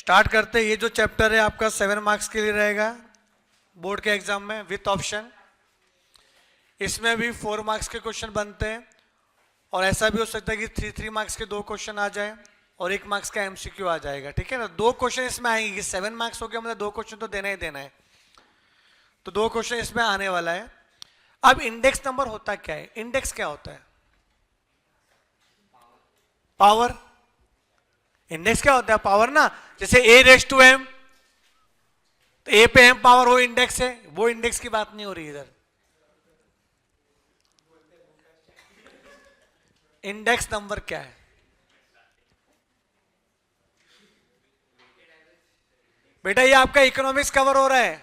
Start करते हैं। ये जो चैप्टर है आपका 7 मार्क्स के लिए रहेगा बोर्ड के एग्जाम में विथ ऑप्शन। इसमें भी 4 मार्क्स के क्वेश्चन बनते हैं और ऐसा भी हो सकता है कि 3 मार्क्स के 2 क्वेश्चन आ जाए और 1 मार्क्स का एमसीक्यू आ जाएगा। ठीक है ना, 2 क्वेश्चन इसमें आएंगे कि 7 मार्क्स हो गया मतलब 2 क्वेश्चन तो देना ही देना है, तो 2 क्वेश्चन इसमें आने वाला है। अब इंडेक्स नंबर होता क्या है? इंडेक्स क्या होता है? पावर। इंडेक्स क्या होता है? पावर ना। जैसे a⁻m, तो ए पे m पावर वो इंडेक्स है, वो इंडेक्स की बात नहीं हो रही इधर। इंडेक्स नंबर क्या है? बेटा ये आपका इकोनॉमिक्स कवर हो रहा है।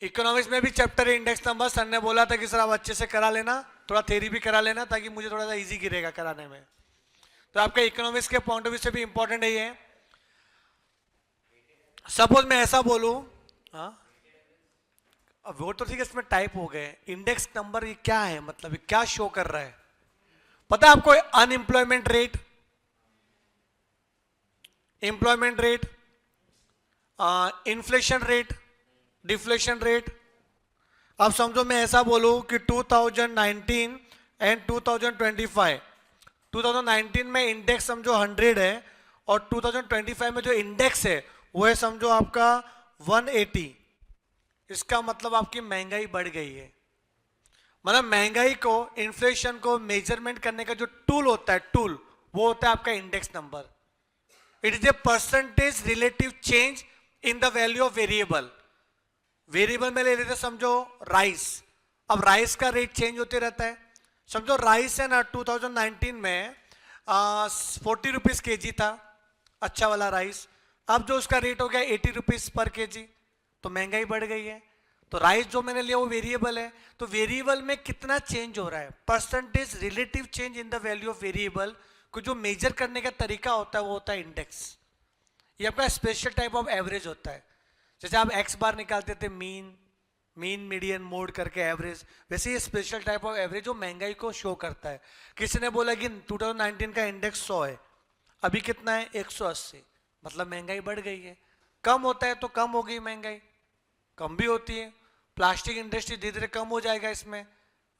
इकोनॉमिक्स में भी चैप्टर है इंडेक्स नंबर। सर ने बोला था कि सर आप अच्छे से करा लेना, थोड़ा थ्योरी भी करा लेना ताकि मुझे थोड़ा सा इजी गिरेगा कराने में। तो आपका इकोनॉमिक्स के पॉइंट ऑफ व्यू से भी इंपॉर्टेंट है ये। सपोज मैं ऐसा बोलूं, हाँ अब वो तो ठीक है, इसमें टाइप हो गए। इंडेक्स नंबर ये क्या है, मतलब ये क्या शो कर रहा है? पता है आपको? Unemployment rate, employment rate, inflation rate, deflation rate. अब समझो मैं ऐसा बोलूं कि 2019 एंड 2025, 2019 में इंडेक्स समझो 100 है और 2025 में जो इंडेक्स है वो है समझो आपका 180। इसका मतलब आपकी महंगाई बढ़ गई है। मतलब महंगाई को, इन्फ्लेशन को मेजरमेंट करने का जो टूल होता है, टूल वो होता है आपका index number. It is a percentage relative change in the value of variable. Variable में ले लेते समझो राइस। अब राइस का रेट चेंज होते रहता है। समझो राइस है ना 2019 में 40 रुपीज के जी था, अच्छा वाला राइस। अब जो उसका रेट हो गया 80 रुपीज पर के जी, तो महंगाई बढ़ गई है। तो राइस जो मैंने लिया वो वेरिएबल है, तो वेरिएबल में कितना चेंज हो रहा है? Percentage relative change in the value of variable को जो मेजर करने का तरीका होता है वो होता है इंडेक्स। ये आपका स्पेशल टाइप ऑफ एवरेज होता है। जैसे आप एक्स बार निकालते थे, मीन मीडियन मोड करके एवरेज, वैसे ये स्पेशल टाइप ऑफ एवरेज जो महंगाई को शो करता है। किसी ने बोला कि 2019 का इंडेक्स 100 है, अभी कितना है? 180, मतलब महंगाई बढ़ गई है। कम होता है तो कम हो गई महंगाई, कम भी होती है। प्लास्टिक इंडस्ट्री धीरे धीरे कम हो जाएगा इसमें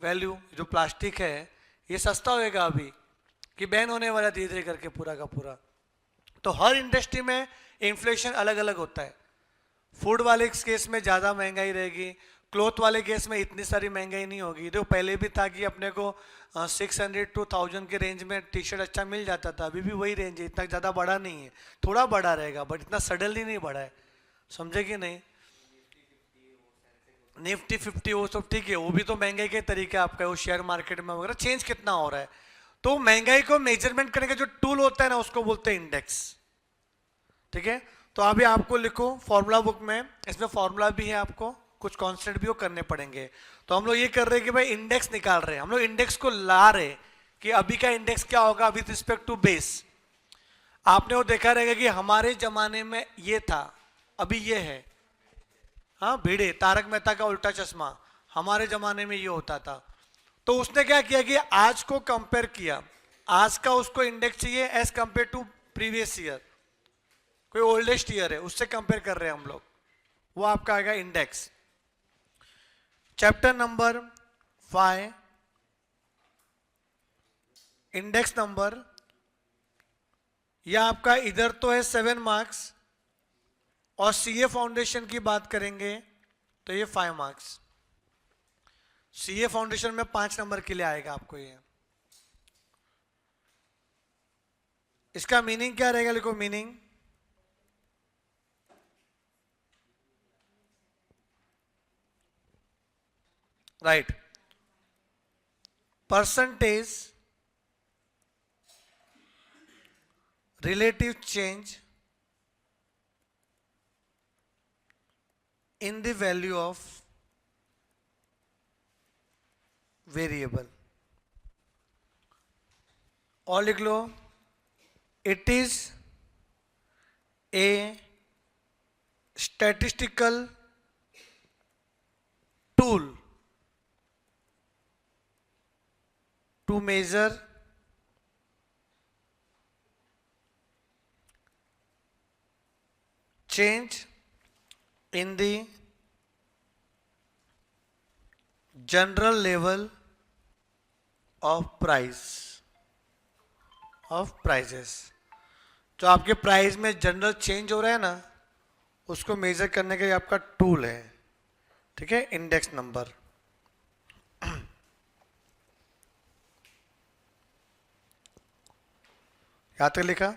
वैल्यू। जो प्लास्टिक है ये सस्ता होएगा अभी कि बैन होने वाला धीरे धीरे करके पूरा का पूरा। तो हर इंडस्ट्री में इन्फ्लेशन अलग अलग होता है। फूड वाले केस में ज़्यादा महंगाई रहेगी, क्लॉथ वाले केस में इतनी सारी महंगाई नहीं होगी। तो पहले भी था कि अपने को 600 to 1000 के रेंज में टी शर्ट अच्छा मिल जाता था, अभी भी वही रेंज है, इतना ज़्यादा बढ़ा नहीं है। थोड़ा बढ़ा रहेगा बट इतना सडनली नहीं बढ़ा है, समझे कि नहीं? निफ्टी 50 वो सब ठीक है, वो भी तो महंगाई के तरीके आपका, वो शेयर मार्केट में वगैरह चेंज कितना हो रहा है। तो महंगाई को मेजरमेंट करने का जो टूल होता है ना उसको बोलते हैं इंडेक्स। ठीक है, तो अभी आपको लिखो फॉर्मूला बुक में, इसमें फॉर्मूला भी है, आपको कुछ कॉन्सेप्ट भी वो करने पड़ेंगे। तो हम लोग ये कर रहे हैं कि भाई इंडेक्स निकाल रहे हैं, हम लोग इंडेक्स को ला रहे कि अभी का इंडेक्स क्या होगा विथ रिस्पेक्ट टू बेस। आपने वो देखा रहेगा कि हमारे जमाने में ये था, अभी ये है। हाँ भिड़े, तारक मेहता का उल्टा चश्मा, हमारे जमाने में ये होता था। तो उसने क्या किया कि आज को कंपेयर किया, आज का उसको इंडेक्स चाहिए as compare to previous year, कोई ओल्डेस्ट ईयर है उससे कंपेयर कर रहे हैं हम लोग, वो आपका आएगा index. Chapter number 5 index number, यह आपका इधर तो है 7 मार्क्स और सीए फाउंडेशन की बात करेंगे तो ये 5 मार्क्स। सीए फाउंडेशन में 5 नंबर के लिए आएगा आपको ये। इसका मीनिंग क्या रहेगा? लिखो meaning. Right, percentage relative change in the value of variable, और लिख लो it is a statistical tool to measure change in the general level of prices। जो आपके प्राइस में जनरल चेंज हो रहा है ना, उसको मेजर करने का ये आपका टूल है, ठीक है, इंडेक्स नंबर। यहाँ तक लिखा।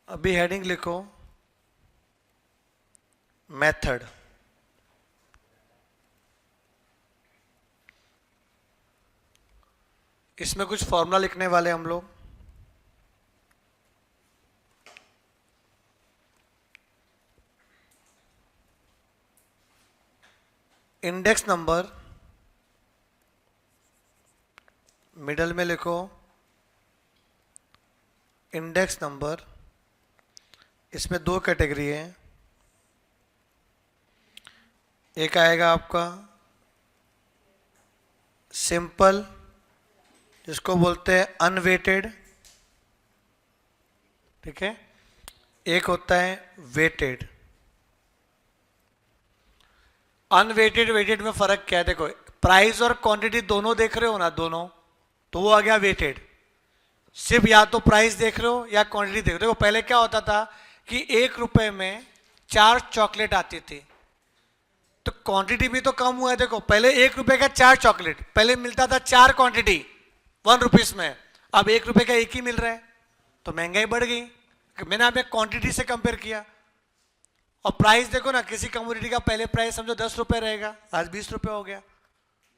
अभी हेडिंग लिखो मेथड। इसमें कुछ फॉर्मूला लिखने वाले हम लोग। इंडेक्स नंबर मिडल में लिखो इंडेक्स नंबर। इसमें दो कैटेगरी है, एक आएगा आपका सिंपल, जिसको बोलते हैं अनवेटेड, ठीक है, एक होता है वेटेड। अनवेटेड वेटेड में फर्क क्या है? देखो, प्राइस और क्वांटिटी दोनों देख रहे हो ना, दोनों, तो वो आ गया वेटेड। सिर्फ या तो प्राइस देख रहे हो या क्वांटिटी देख रहे हो। पहले क्या होता था कि 1 रुपए में 4 चॉकलेट आती थी, तो क्वांटिटी भी तो कम हुआ है। देखो, पहले 1 रुपए का 4 चॉकलेट, पहले मिलता था 4 क्वांटिटी 1 रुपीज में, अब 1 रुपए का 1 ही मिल रहा है, तो महंगाई बढ़ गई। मैंने आपने क्वांटिटी से कंपेयर किया। और प्राइस देखो ना, किसी कमोडिटी का पहले प्राइस समझो 10 रुपए रहेगा, आज 20 रुपए हो गया,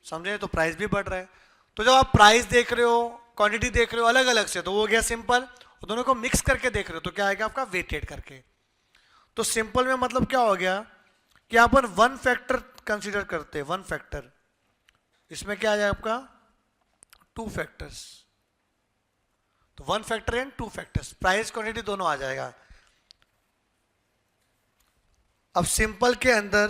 समझे, तो प्राइस भी बढ़ रहा है। तो जब आप प्राइस देख रहे हो, क्वांटिटी देख रहे हो अलग अलग से, तो वो हो गया सिंपल। और दोनों को मिक्स करके देख रहे हो तो क्या आएगा आपका वेटेड करके। तो सिंपल में मतलब क्या हो गया कि यहाँ पर 1 फैक्टर कंसीडर करते हैं, 1 फैक्टर। इसमें क्या आ जाएगा आपका 2 फैक्टर्स। तो 1 factor and 2 factors, price quantity दोनों आ जाएगा। अब सिंपल के अंदर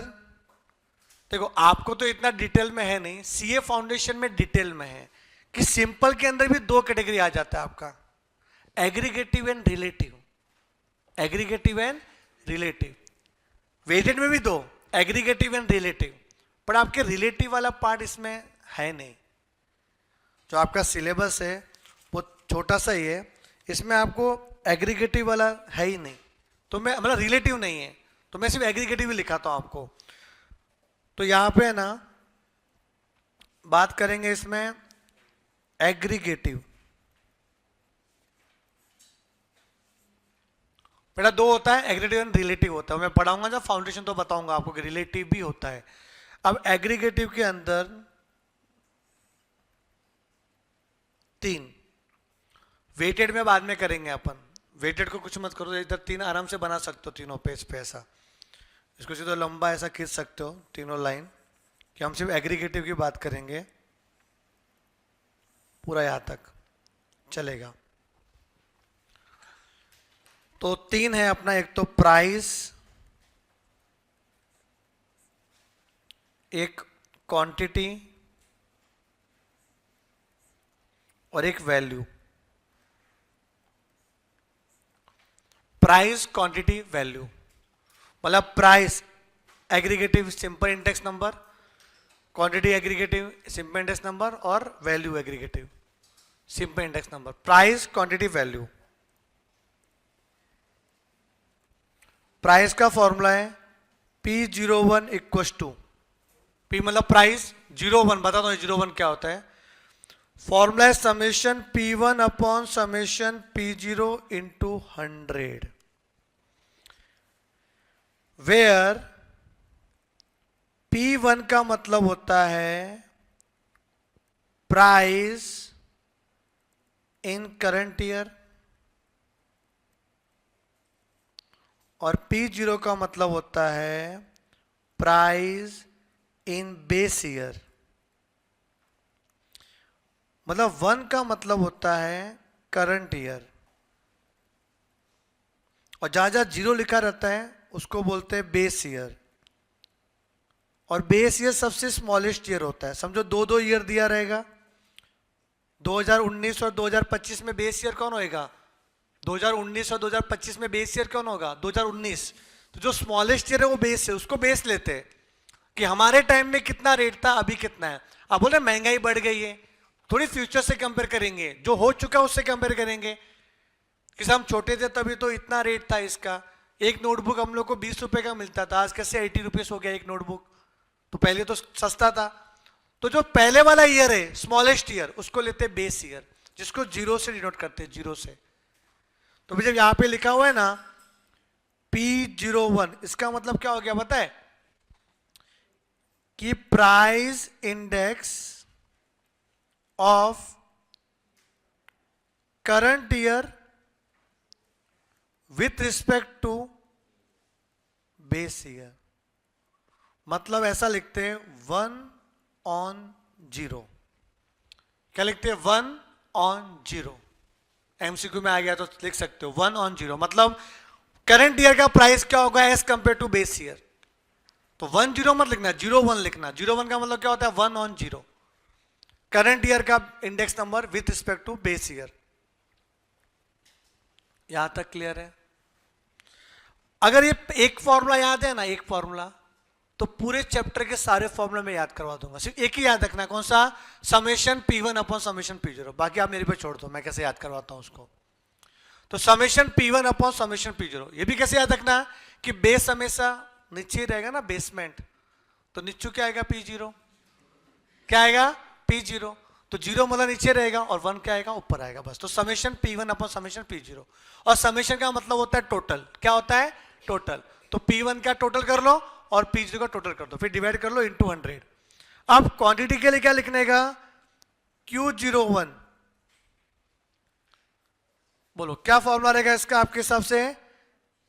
देखो, आपको तो इतना डिटेल में है नहीं, सीए फाउंडेशन में डिटेल में है कि सिंपल के अंदर भी 2 कैटेगरी आ जाता है आपका, aggregative and relative. Aggregative and relative. Weighted में भी 2, एग्रीगेटिव एंड रिलेटिव, पर आपके रिलेटिव वाला पार्ट इसमें है नहीं। जो आपका सिलेबस है वो छोटा सा ही है, इसमें आपको एग्रीगेटिव वाला है ही नहीं, तो मैं मतलब रिलेटिव नहीं है, तो मैं सिर्फ एग्रीगेटिव ही लिखाता हूं आपको। तो यहां पे है ना, बात करेंगे इसमें एग्रीगेटिव। बेटा 2 होता है, एग्रीगेटिव एंड रिलेटिव होता है। मैं पढ़ाऊंगा जब फाउंडेशन तो बताऊंगा आपको कि रिलेटिव भी होता है। अब एग्रीगेटिव के अंदर 3, वेटेड में बाद में करेंगे अपन। वेटेड को कुछ मत करो, इधर 3 आराम से बना सकते हो तीनों पेज पे, ऐसा इसको सीधा लंबा ऐसा खींच सकते हो तीनों लाइन, कि हम सिर्फ एग्रीगेटिव की बात करेंगे, पूरा यहां तक चलेगा। तो 3 है अपना, एक तो प्राइस, एक क्वांटिटी और एक वैल्यू। Price, quantity, value. मतलब price aggregative simple index number, quantity aggregative simple index number, और value aggregative simple index number. Price, quantity, value. Price का फॉर्मूला है P01 इक्वल टू, P मतलब प्राइस, 01 बता दो 01 क्या होता है। फॉर्मूला है summation P1 upon summation P0 into 100, where P1 का मतलब होता है प्राइस इन करंट ईयर, और P0 का मतलब होता है प्राइस इन बेस ईयर। मतलब 1 का मतलब होता है करंट ईयर, और जहां जहां 0 लिखा रहता है उसको बोलते हैं बेस ईयर। और बेस ईयर सबसे स्मॉलेस्ट ईयर होता है। समझो 2-2 ईयर दिया रहेगा, 2019 और 2025 में बेस ईयर कौन होएगा? 2019 और 2025 में बेस ईयर कौन होगा? 2019। तो जो स्मॉलेस्ट ईयर है वो बेस है, उसको बेस लेते हैं कि हमारे टाइम में कितना रेट था, अभी कितना है। अब बोले महंगाई बढ़ गई है, थोड़ी फ्यूचर से कंपेयर करेंगे, जो हो चुका है उससे कंपेयर करेंगे कि हम छोटे थे तभी तो इतना रेट था इसका। एक नोटबुक हम लोग को 20 रुपए का मिलता था, आज कैसे 80 रुपीज हो गया एक नोटबुक। तो पहले तो सस्ता था। तो जो पहले वाला ईयर है स्मॉलेस्ट ईयर, उसको लेते हैं बेस ईयर, जिसको जीरो से डिनोट करते हैं, जीरो से। तो जब यहां पे लिखा हुआ है ना P01, इसका मतलब क्या हो गया पता है? कि price index of current year with respect to base year. मतलब ऐसा लिखते हैं 1/0। क्या लिखते हैं? 1/0। एमसीक्यू में आ गया तो लिख सकते हो 1/0, मतलब करंट ईयर का प्राइस क्या होगा as compare to base year. तो 10 मत लिखना, 01 लिखना। 01 का मतलब क्या होता है? 1/0, करंट ईयर का index number with respect to base year. यहां तक क्लियर है? अगर ये एक फॉर्मूला याद है ना, एक फॉर्मूला, तो पूरे चैप्टर के सारे फॉर्मूला में याद करवा दूंगा। सिर्फ एक ही याद रखना, कौन सा? Summation P1 upon summation P0। बाकी आप मेरे पे छोड़ दो, मैं कैसे याद करवाता हूं उसको। तो summation P1 upon summation P0, ये भी कैसे याद रखना कि बेस हमेशा नीचे ही रहेगा ना, बेसमेंट। तो नीचे क्या आएगा? P0। क्या आएगा? P0। तो 0 मतलब नीचे रहेगा और 1 क्या आएगा? ऊपर आएगा, बस। तो summation P1 upon summation P0। और समेशन का मतलब होता है टोटल। क्या होता है? टोटल। तो P1 का टोटल कर लो और P0 का टोटल कर दो, फिर डिवाइड कर लो इंटू 100। अब क्वांटिटी के लिए क्या लिखने का? Q01। बोलो क्या फॉर्मूला रहेगा इसका आपके हिसाब से?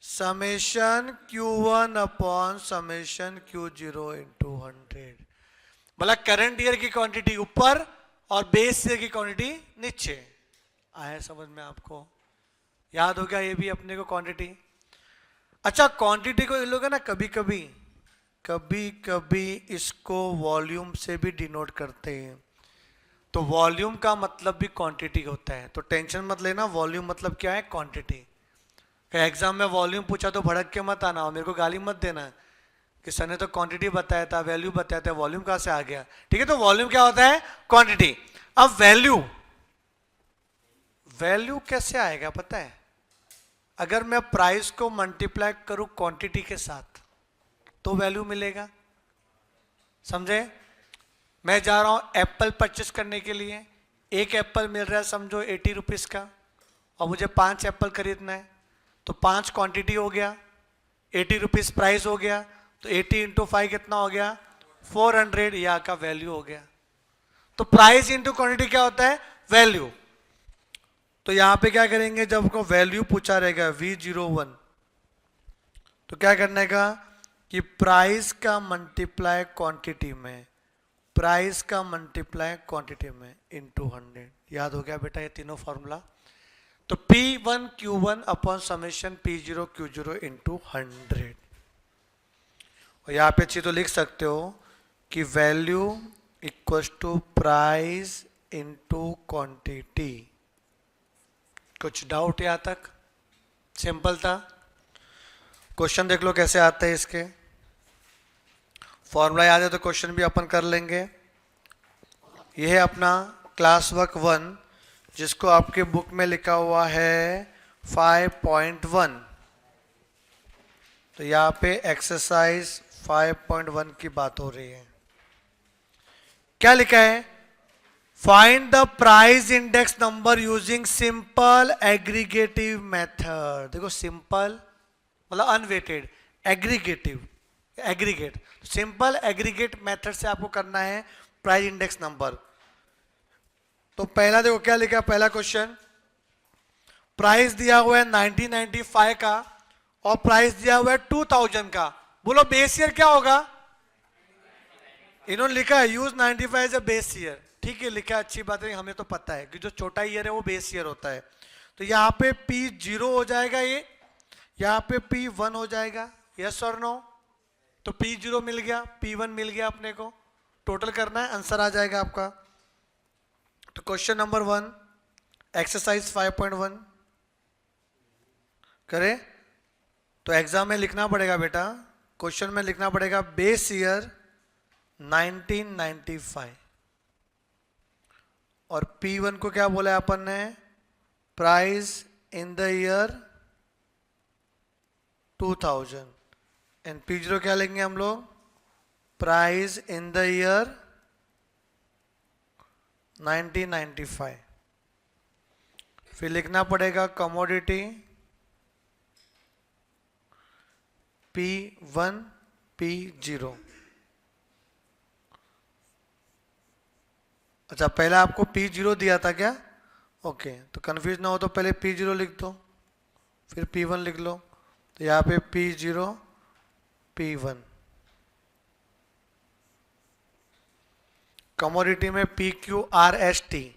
Summation Q1 upon summation Q0 into 100। बोला करंट ईयर की क्वांटिटी ऊपर और बेस ईयर की क्वांटिटी नीचे। आया समझ में आपको? याद हो गया ये भी अपने को क्वांटिटी। अच्छा, क्वांटिटी को ये लोग है ना कभी कभी इसको वॉल्यूम से भी डिनोट करते हैं। तो वॉल्यूम का मतलब भी क्वांटिटी होता है, तो टेंशन मत लेना। वॉल्यूम मतलब क्या है? क्वांटिटी। एग्जाम में वॉल्यूम पूछा तो भड़क के मत आना और मेरे को गाली मत देना कि सर ने तो क्वांटिटी बताया था, वैल्यू बताया था, वॉल्यूम कहां से आ गया? ठीक है, तो वॉल्यूम क्या होता है? क्वांटिटी। अब वैल्यू कैसे आएगा पता है? अगर मैं प्राइस को मल्टीप्लाई करूं क्वांटिटी के साथ तो वैल्यू मिलेगा। समझे? मैं जा रहा हूं एप्पल परचेस करने के लिए, एक एप्पल मिल रहा है समझो 80 रुपीज का, और मुझे 5 एप्पल खरीदना है। तो 5 क्वांटिटी हो गया, 80 रुपीज प्राइस हो गया, तो 80 इंटू 5 कितना हो गया? 400। यहाँ का वैल्यू हो गया। तो प्राइस इंटू क्वांटिटी क्या होता है? वैल्यू। तो यहां पे क्या करेंगे, जब को वैल्यू पूछा रहेगा V01, तो क्या करने का कि प्राइस का मल्टीप्लाई क्वांटिटी में, प्राइस का मल्टीप्लाई क्वांटिटी में इंटू 100। याद हो गया बेटा ये तीनों फॉर्मूला? तो P1 Q1 upon summation P0 Q0 into 100। और यहां पे अच्छी तो लिख सकते हो कि value equals to price into quantity. कुछ डाउट यहां तक? सिंपल था। क्वेश्चन देख लो कैसे आते हैं इसके। फॉर्मूला याद है तो क्वेश्चन भी अपन कर लेंगे। यह है अपना क्लास वर्क 1, जिसको आपके बुक में लिखा हुआ है 5.1। तो यहाँ पे एक्सरसाइज 5.1 की बात हो रही है। क्या लिखा है? Find the price index number using simple aggregative method. देखो सिंपल मतलब unweighted, aggregative aggregate, simple aggregate method से आपको करना है प्राइस इंडेक्स नंबर। तो पहला देखो क्या लिखा है, पहला क्वेश्चन, प्राइस दिया हुआ है 1995 का और प्राइस दिया हुआ है 2000 का। बोलो बेस ईयर क्या होगा? इन्होंने लिखा है use 95 as a base year. ठीक है, लिखा है, अच्छी बात है, हमें तो पता है कि जो छोटा ईयर है वो बेस ईयर होता है। तो यहाँ पे P0 हो जाएगा, ये यहाँ पे P1 हो जाएगा। यस और नो? तो P0 मिल गया, P1 मिल गया, अपने को टोटल करना है, आंसर आ जाएगा आपका। तो क्वेश्चन नंबर 1 एक्सरसाइज 5.1, करे तो एग्जाम में लिखना पड़ेगा बेटा, क्वेश्चन में लिखना पड़ेगा बेस ईयर 1995 और P1 को क्या बोला है अपन ने, price in the year 2000 and P0 क्या लेंगे हम लोग, प्राइस इन द ईयर 1995। फिर लिखना पड़ेगा कमोडिटी P1 P0। अच्छा पहले आपको P0 दिया था क्या, ओके तो कंफ्यूज ना हो तो पहले P0 लिख दो फिर P1 लिख लो, तो यहाँ पे P0 P1। कमोडिटी में PQRST,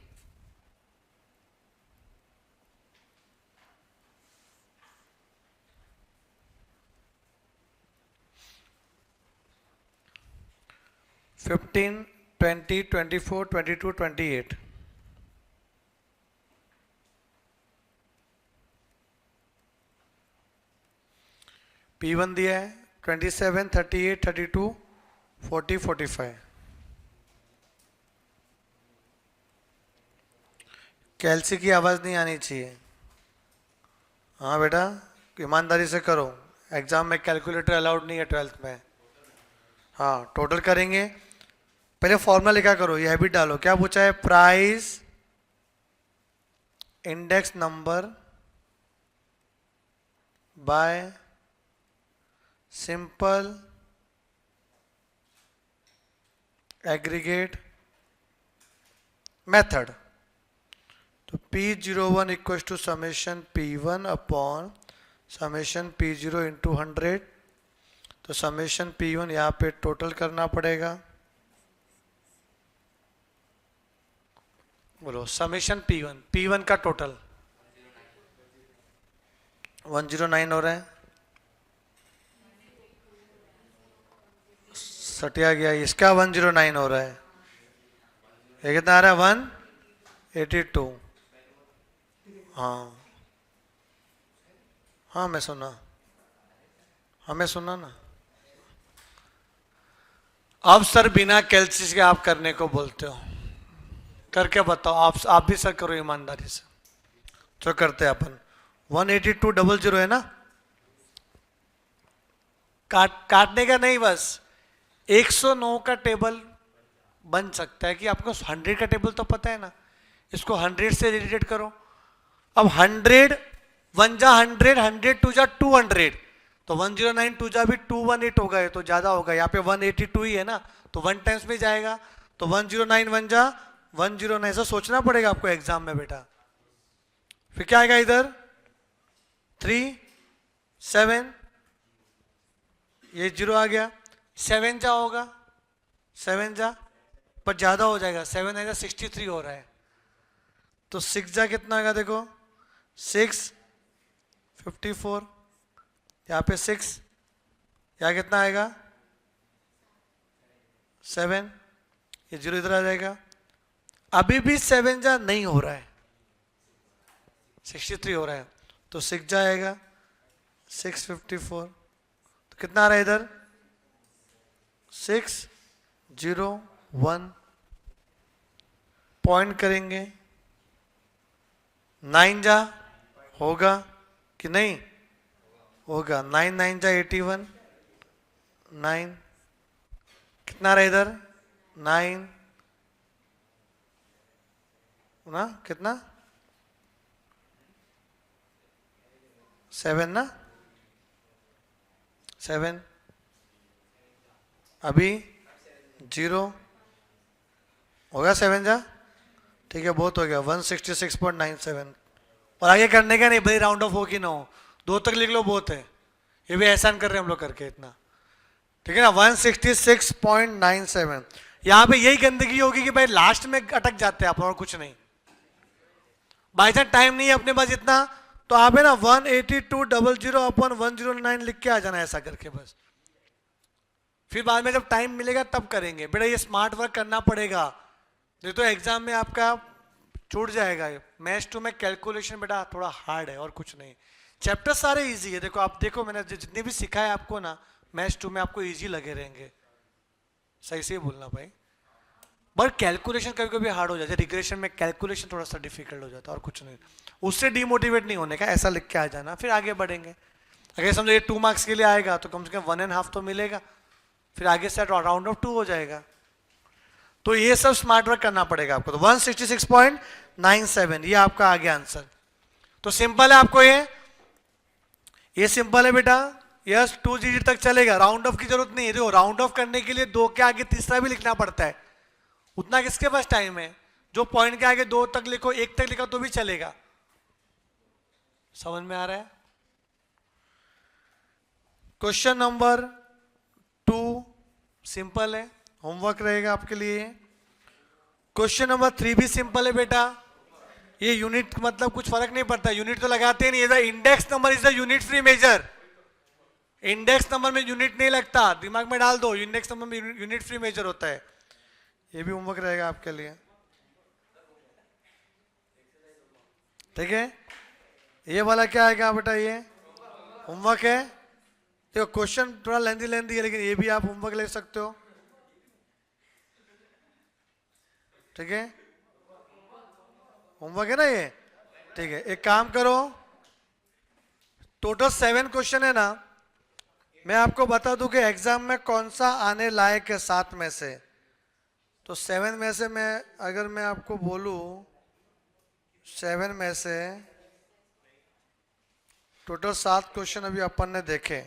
$15, $20, $24, $22, $28। P1 दिया है 27, 38, 32, 40, 45। कैलसी की आवाज नहीं आनी चाहिए। हाँ बेटा ईमानदारी से करो, एग्जाम में कैलकुलेटर अलाउड नहीं है 12th में। हाँ टोटल करेंगे, पहले फॉर्मूला लिखा करो, यह भी डालो। क्या पूछा है, price index number by simple aggregate method. तो P01 equal to summation P1 upon summation P0 into 100। तो समेशन P1 यहाँ पे टोटल करना पड़ेगा, बोलो समेशन P1 का टोटल 109 हो रहा है, सटिया गया, इसका 109 हो रहा है, ये कितना आ रहा है 182। हाँ हाँ मैं सुना, हमें सुना ना। अब सर बिना कैलसिस के आप करने को बोलते हो, करके बताओ। आप भी सर करो ईमानदारी से। तो करते हैं अपन 18200 है ना, काटने का नहीं, बस 109 का टेबल बन सकता है कि आपको 100 का टेबल तो पता है ना, इसको 100 से रिलेटेड करो। अब 100 1 जा 100, 100 2 जा 200, तो 109 2 जा भी 218 होगा, ये तो ज्यादा होगा, यहाँ पे 182 ही है ना, तो 1 टाइम्स में जाएगा, तो 109 1 जा 109। ऐसा सोचना पड़ेगा आपको एग्जाम में बेटा। फिर क्या आएगा इधर 3 7, ये 0 आ गया, 7 जा होगा, 7 जा पर ज्यादा हो जाएगा, 7 आएगा 63 हो रहा है, तो 6 जा कितना आएगा देखो 6 54, यहाँ पे 6, यहाँ कितना आएगा 7, ये 0 इधर आ जाएगा। अभी भी 7 जा नहीं हो रहा है, 63 हो रहा है, तो 6 जा आएगा 654, तो कितना आ रहा है इधर 6 0 1, पॉइंट करेंगे, 9 जा होगा कि नहीं होगा, 9 9 जा 81, 9 कितना रहा इधर 9 ना, कितना 7 ना, 7 अभी 0 होगा, 7 जा ठीक है, बहुत हो गया 166.97। और आगे करने का नहीं भाई, राउंड ऑफ हो कि ना हो, 2 तक लिख लो बहुत है, ये भी एहसान कर रहे हैं हम लोग करके इतना, ठीक है ना। 166.97, यहाँ पे यही गंदगी होगी कि भाई लास्ट में अटक जाते हैं आप, और कुछ नहीं। बाई चांस टाइम नहीं है अपने पास इतना, तो आप है ना 18200 अपॉन 109 लिख के आ जाना ऐसा करके बस, फिर बाद में जब टाइम मिलेगा तब करेंगे बेटा, ये स्मार्ट वर्क करना पड़ेगा, नहीं तो एग्जाम में आपका छूट जाएगा। मैथ्स 2 में कैलकुलेशन बेटा थोड़ा हार्ड है और कुछ नहीं, चैप्टर सारे इजी है। देखो आप देखो, मैंने जितने भी सिखाए आपको ना, मैथ्स 2 में आपको इजी लगे रहेंगे। सही से ही बोलना भाई। बट कैलकुलेशन कभी कभी हार्ड हो जाता है, रिग्रेशन में कैलकुलेशन थोड़ा सा डिफिकल्ट हो जाता है, और कुछ नहीं। उससे डिमोटिवेट नहीं होने का, ऐसा लिख के आ जाना, फिर आगे बढ़ेंगे। अगर समझो ये 2 मार्क्स के लिए आएगा तो कम से कम 1.5 तो मिलेगा, फिर आगे से राउंड ऑफ 2 हो जाएगा। तो ये सब स्मार्ट वर्क करना पड़ेगा आपको। तो 166.97 ये आपका आ गया आंसर। तो सिंपल है आपको, ये सिंपल है बेटा। यस 2 डिजिट तक चलेगा, राउंड ऑफ की जरूरत नहीं है। देखो राउंड ऑफ करने के लिए 2 के आगे तीसरा भी लिखना पड़ता है, उतना किसके पास टाइम है? जो पॉइंट के आगे 2 तक लिखो, 1 तक लिखा तो भी चलेगा। समझ में आ रहा है? क्वेश्चन नंबर 2 सिंपल है, होमवर्क रहेगा आपके लिए। क्वेश्चन नंबर 3 भी सिंपल है बेटा। ये यूनिट मतलब कुछ फर्क नहीं पड़ता, यूनिट तो लगाते नहीं। The index number is the unit free measure. Index number में यूनिट नहीं लगता, दिमाग में डाल दो, इंडेक्स नंबर में यूनिट फ्री मेजर होता है। ये भी होमवर्क रहेगा आपके लिए, ठीक है। ये वाला क्या आएगा बेटा? ये होमवर्क है। देखो क्वेश्चन थोड़ा लेंथी है, लेकिन ये भी आप होमवर्क ले सकते हो, ठीक है। होमवर्क है ना ये, ठीक है। एक काम करो, टोटल 7 क्वेश्चन है ना, मैं आपको बता दूं कि एग्जाम में कौन सा आने लायक है 7 में से। तो 7 में से अगर मैं आपको बोलूं, 7 में से टोटल 7 क्वेश्चन अभी अपन ने देखे।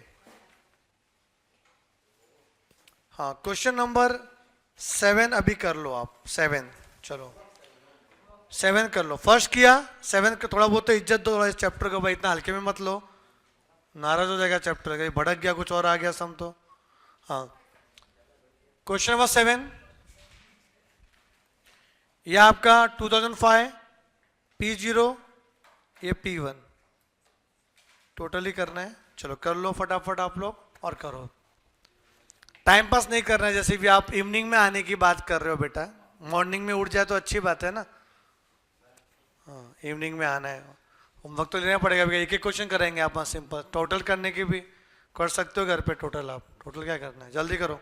हाँ क्वेश्चन नंबर 7 अभी कर लो आप, 7 चलो 7 कर लो। फर्स्ट किया 7 का, थोड़ा बहुत तो इज्जत दो इस चैप्टर को भाई, इतना हल्के में मत लो, नाराज हो जाएगा चैप्टर, कहीं भड़क गया कुछ और आ गया सम तो। हाँ क्वेश्चन नंबर 7 ये आपका 2005 P0 ये P1 टोटली करना है। चलो कर लो फटाफट आप लोग, और करो, टाइम पास नहीं करना है। जैसे भी आप इवनिंग में आने की बात कर रहे हो बेटा, मॉर्निंग में उठ जाए तो अच्छी बात है ना। हाँ इवनिंग में आना है, होमवर्क तो लेना पड़ेगा, एक एक क्वेश्चन करेंगे आप। सिंपल टोटल करने की भी कर सकते हो घर पे टोटल। आप टोटल क्या करना है, जल्दी करो।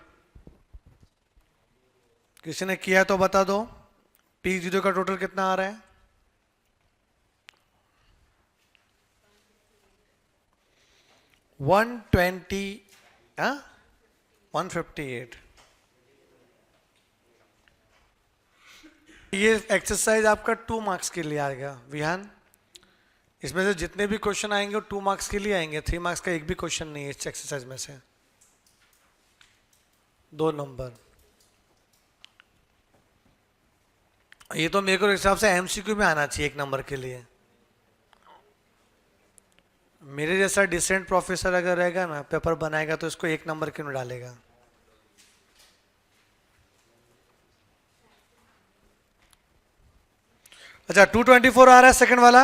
किसी ने किया है तो बता दो, P0 का टोटल कितना आ रहा है? 120, 158। ये एक्सरसाइज आपका 2 मार्क्स के लिए आएगा विहान। इसमें से जितने भी क्वेश्चन आएंगे वो 2 मार्क्स के लिए आएंगे, 3 मार्क्स का एक भी क्वेश्चन नहीं है इस एक्सरसाइज में से। 2 नंबर। ये तो मेरे को हिसाब से MCQ में आना चाहिए 1 नंबर के लिए। मेरे जैसा डिसेंट प्रोफेसर अगर रहेगा ना, पेपर बनाएगा तो इसको 1 नंबर क्यों डालेगा। अच्छा 224 आ रहा है सेकंड वाला।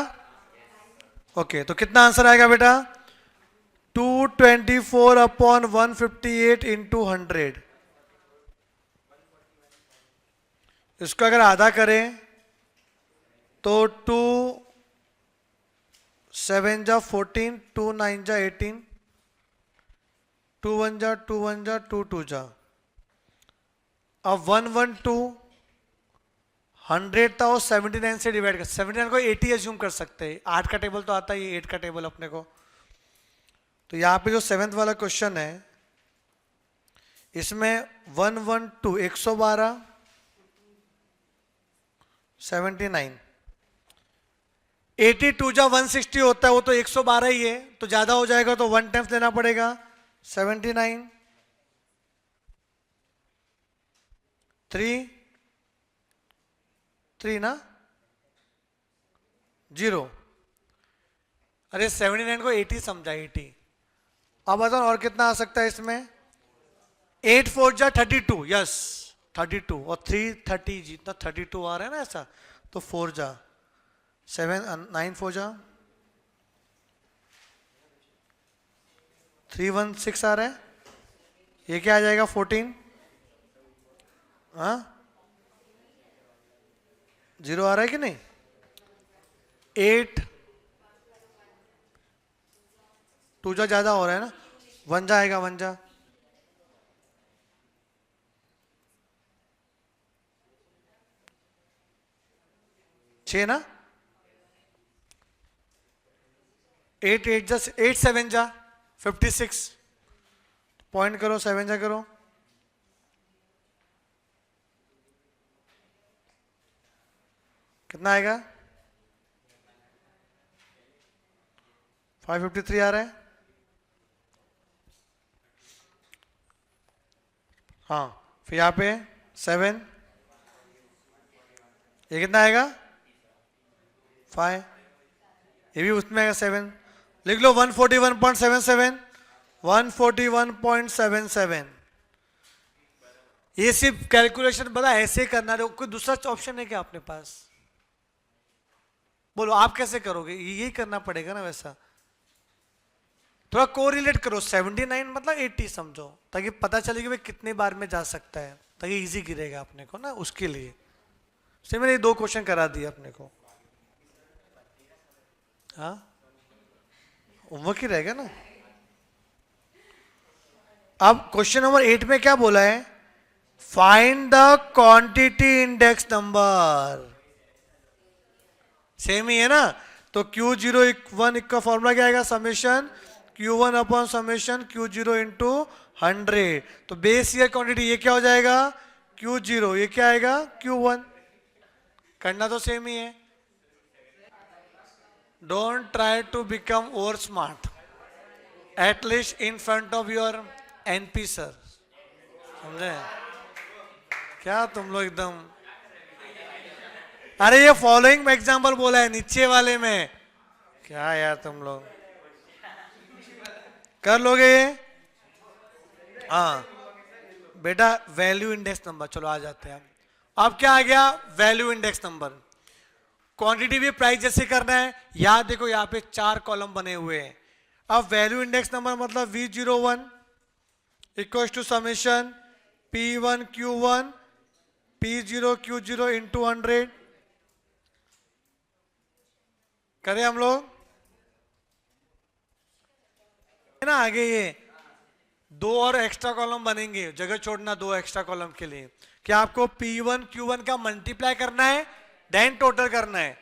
ओके तो कितना आंसर आएगा बेटा? 224 अपॉन 158 इंटू 100। इसको अगर आधा करें तो 2 7 जा 14, 2 9 जा 18, 2 1 जा 2 1 जा 2 2 जा। अब 112 100 था वो 79 से डिवाइड कर, 79 को 80 एज्यूम कर सकते हैं। 8 का टेबल तो आता ही है, 8 का टेबल अपने को। तो यहाँ पे जो 7th वाला क्वेश्चन है इसमें 112 112 79, 82 जा 160 होता है, वो तो 112 ही है, तो ज्यादा हो जाएगा तो 1 टाइम्स लेना पड़ेगा 79 3 ना 0। अरे 79 को 80 समझा, 80। अब बताओ और कितना आ सकता है इसमें? 8 4 जा 32, यस 32, और 3 30 जितना 32 आ रहा है ना ऐसा, तो 4 जा 7 9 4 जा 316 आ रहा है। ये क्या आ जाएगा 14, हाँ 0 आ रहा है कि नहीं? 8 2 जा ज़्यादा हो रहा है ना, 1 जाएगा, 1 जा। छः ना, 8 8 जा, 8 7 जा 56, पॉइंट करो, 7 जा करो, कितना आएगा? 553 आ रहा है। हाँ, फिर यहाँ पे 7, ये कितना आएगा? 5, ये भी उसमें आएगा 7, लिख लो 141.77, 141.77। ये सिर्फ कैलकुलेशन बता, ऐसे करना है, कोई दूसरा ऑप्शन है क्या अपने पास? बोलो आप कैसे करोगे? यही करना पड़ेगा ना वैसा। थोड़ा कोरिलेट करो, 79 मतलब 80 समझो, ताकि पता चले कि भाई कितने बार में जा सकता है, ताकि इजी गिरेगा अपने को ना, उसके लिए से मैंने 2 क्वेश्चन करा दिए अपने को। हाँ, होमवर्क ही रहेगा ना। अब क्वेश्चन नंबर 8 में क्या बोला है? Find the quantity index number. Same ही है ना, तो Q01 का फॉर्मूला क्या आएगा? Summation Q1 upon summation Q0 into 100। तो बेस ईयर क्वांटिटी ये क्या हो जाएगा? Q0, ये क्या आएगा? Q1। करना तो सेम ही है। Don't try to become over smart, at least in front of your NP sir, समझे? क्या तुम लोग एकदम, अरे ये फॉलोइंग एग्जाम्पल बोला है नीचे वाले में, क्या यार तुम लोग कर लोगे ये? हाँ बेटा, वैल्यू इंडेक्स नंबर, चलो आ जाते हैं। अब क्या आ गया? Value index number. क्वांटिटी भी प्राइस जैसे करना है, याद देखो यहाँ पे 4 कॉलम बने हुए हैं। अब वैल्यू इंडेक्स नंबर मतलब V01 equal to summation P1 Q1 P0 Q0 into 100। करें हम लोग है ना? आगे ये 2 और एक्स्ट्रा कॉलम बनेंगे, जगह छोड़ना 2 एक्स्ट्रा कॉलम के लिए। क्या आपको P1 Q1 का मल्टीप्लाई करना है, देन टोटल करना है।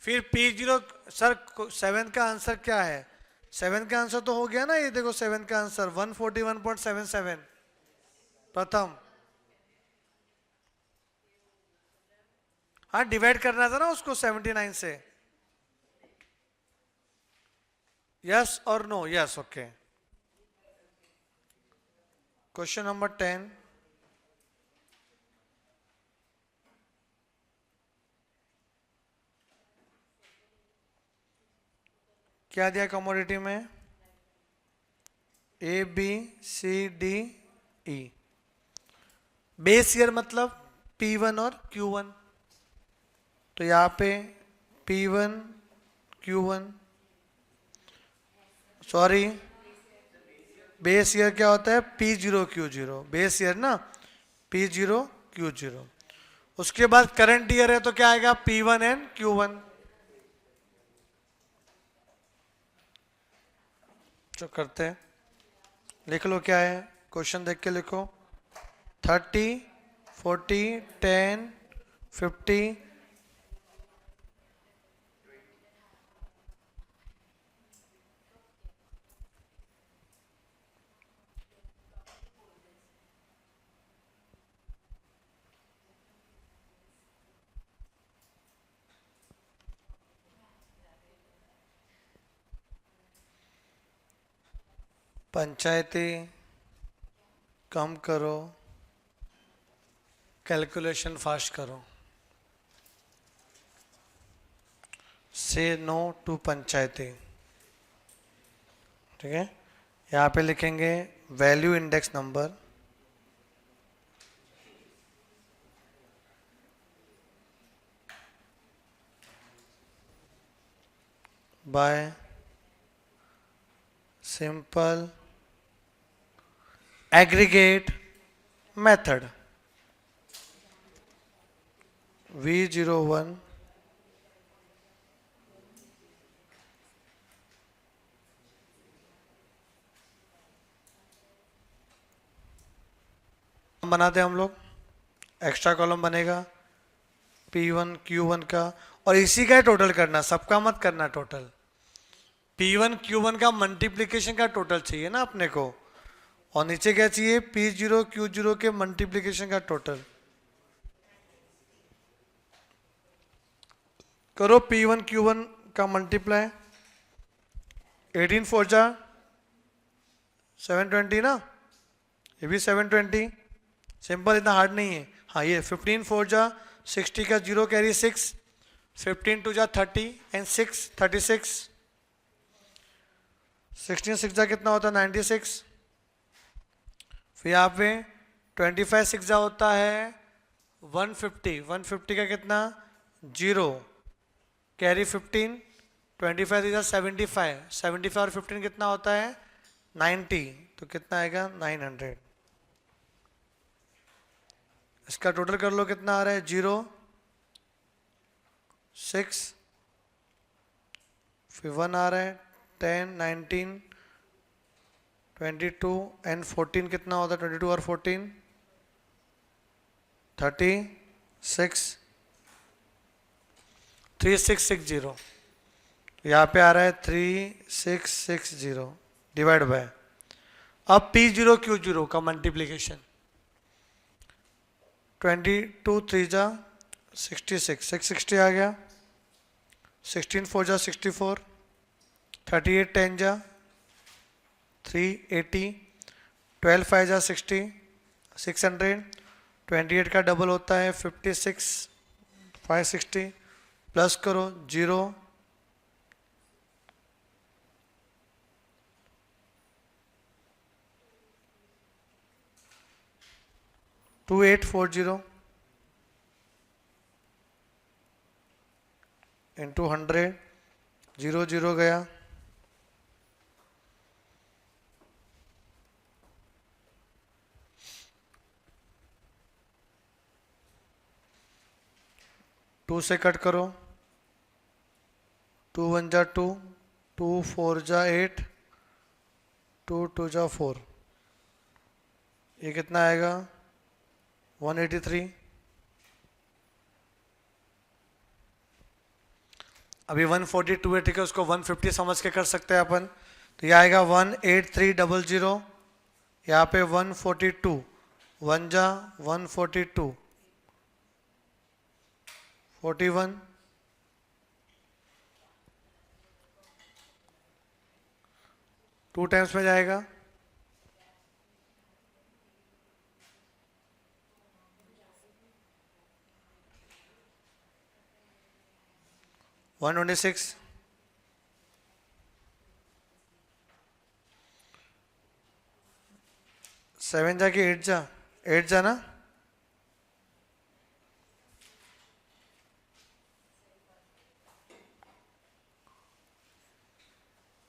फिर P0, सर 7 का आंसर क्या है? 7 का आंसर तो हो गया ना, ये देखो 7 का आंसर 141.77 प्रथम। हाँ, डिवाइड करना था ना उसको 79 से। यस और no? Yes, okay. Question number 10, क्या दिया कमोडिटी में? A B C D E। Base year मतलब P1 और Q1, तो यहाँ पे P1 Q1, sorry base year क्या होता है? P0 Q0, बेस ईयर ना, P0 Q0। उसके बाद करंट ईयर है तो क्या आएगा? P1 and Q1। जो करते हैं, लिख लो क्या है क्वेश्चन, देख के लिखो। 30 40 10 50 पंचायती कम करो, कैलकुलेशन फास्ट करो। से नो टू पंचायती, ठीक है? यहाँ पे लिखेंगे value index number by simple aggregate method. V01 = बनाते हैं हम लोग, एक्स्ट्रा कॉलम बनेगा P1 Q1 का, और इसी का टोटल करना, सबका मत करना टोटल। P1 Q1 का मल्टीप्लिकेशन का टोटल चाहिए ना अपने को, और नीचे क्या चाहिए, P0 Q0 के मल्टीप्लिकेशन का टोटल। करो P1 Q1 का मल्टीप्लाई, 18 4 जा 720 ना, ये भी 720, सिंपल, इतना हार्ड नहीं है। हाँ ये 15 4 जा 60 का 0 कैरी 6, 15 2 जा 30 एंड 6 36, 16 6 जा कितना होता है 96, फिर यहाँ पे 25 6 जा होता है 150, 150 का कितना 0 कैरी 15, 25 इधर 75, 75 और 15 कितना होता है 90, तो कितना आएगा 900। इसका टोटल कर लो, कितना आ रहा है 0 6, फिर 1 आ रहा है 10 19 22 एंड 14 कितना होता है 22 और 14 36 3660, यहाँ पे आ रहा है 3660 डिवाइड बाय, अब P0 Q0 का मल्टीप्लीकेशन, 22 3 जा 66, 660 आ गया, 16 4 जा 64, 38 10 जा 380, 12 5 जा 60 600, 28 का डबल होता है 56 560, प्लस करो 0 2840 इंटू 100, 0 0 गया, टू से कट करो, 2 1 जा 2, 2 4 जा 8, 2 2 जा 4, ये कितना आएगा 183। अभी 140 280 का उसको 150 समझ के कर सकते हैं अपन, तो ये आएगा 18300, यहाँ पे 142, 1 जा 142, 41, 2 टाइम्स में जाएगा, वन 126, 7 जा कि 8 जा, 8 जा ना,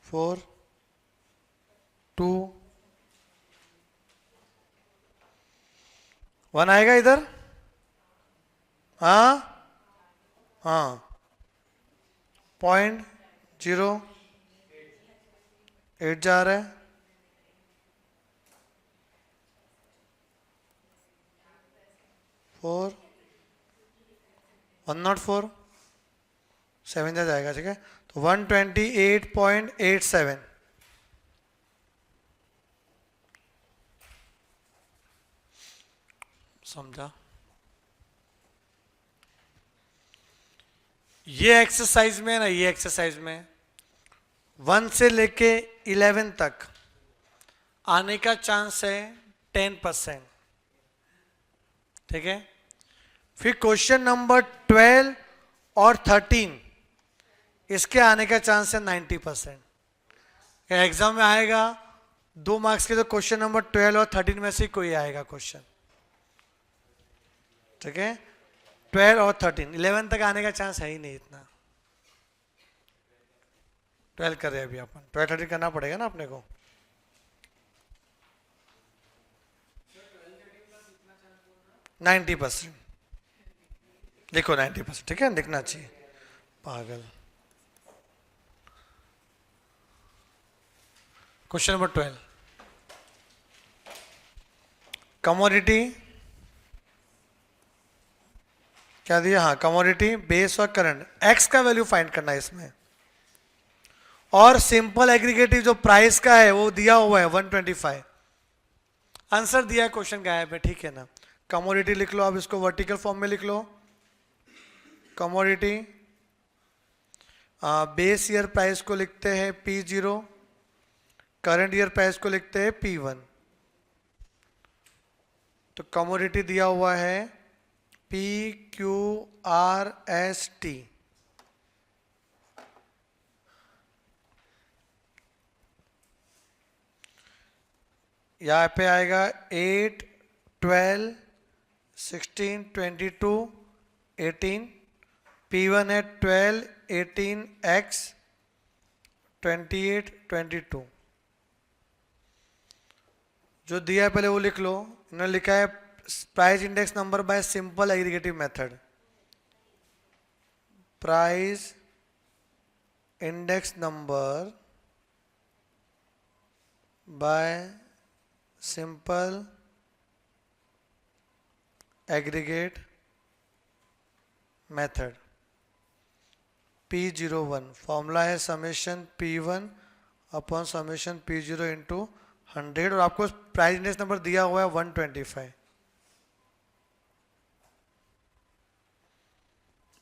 4 2 1 आएगा इधर, हाँ हाँ 0.08 जा रहा है, 4 104, 7 जा जाएगा, ठीक है, तो 128.87, समझा। ये एक्सरसाइज में ना, ये एक्सरसाइज में 1 से लेके 11 तक आने का चांस है 10%, ठीक है। फिर क्वेश्चन नंबर 12 और 13 इसके आने का चांस है 90%। एग्जाम में आएगा 2 मार्क्स के, तो क्वेश्चन नंबर 12 और 13 में से कोई आएगा क्वेश्चन, ठीक है। 12 और 13, 11 तक आने का चांस है ही नहीं इतना। 12 कर रहे हैं अभी अपन, 12 13 करना पड़ेगा ना अपने को। $90 देखो, 90%, ठीक है, लिखना चाहिए, पागल। क्वेश्चन नंबर 12, कमोडिटी क्या दिया, हाँ कमोडिटी, बेस और करंट, एक्स का वैल्यू फाइंड करना है इसमें। और सिंपल एग्रीगेटिव जो प्राइस का है वो दिया हुआ है 125। आंसर दिया है, क्वेश्चन गायब है, ठीक है ना। कमोडिटी लिख लो, अब इसको वर्टिकल फॉर्म में लिख लो। कमोडिटी बेस ईयर प्राइस को लिखते हैं P0, करंट ईयर प्राइस को लिखते हैं P1। तो कमोडिटी दिया हुआ है PQRST। यहाँ पे आएगा 8, 12, 16, 22, 18। P1 है 12, 18, X, 28, 22। जो दिया है पहले वो लिख लो। इन्होंने लिखा है price index number by simple aggregative method. Price index number by simple aggregate method P01। Formula है summation P1 upon summation P0 into 100। और आपको प्राइस इंडेक्स नंबर दिया हुआ है 125।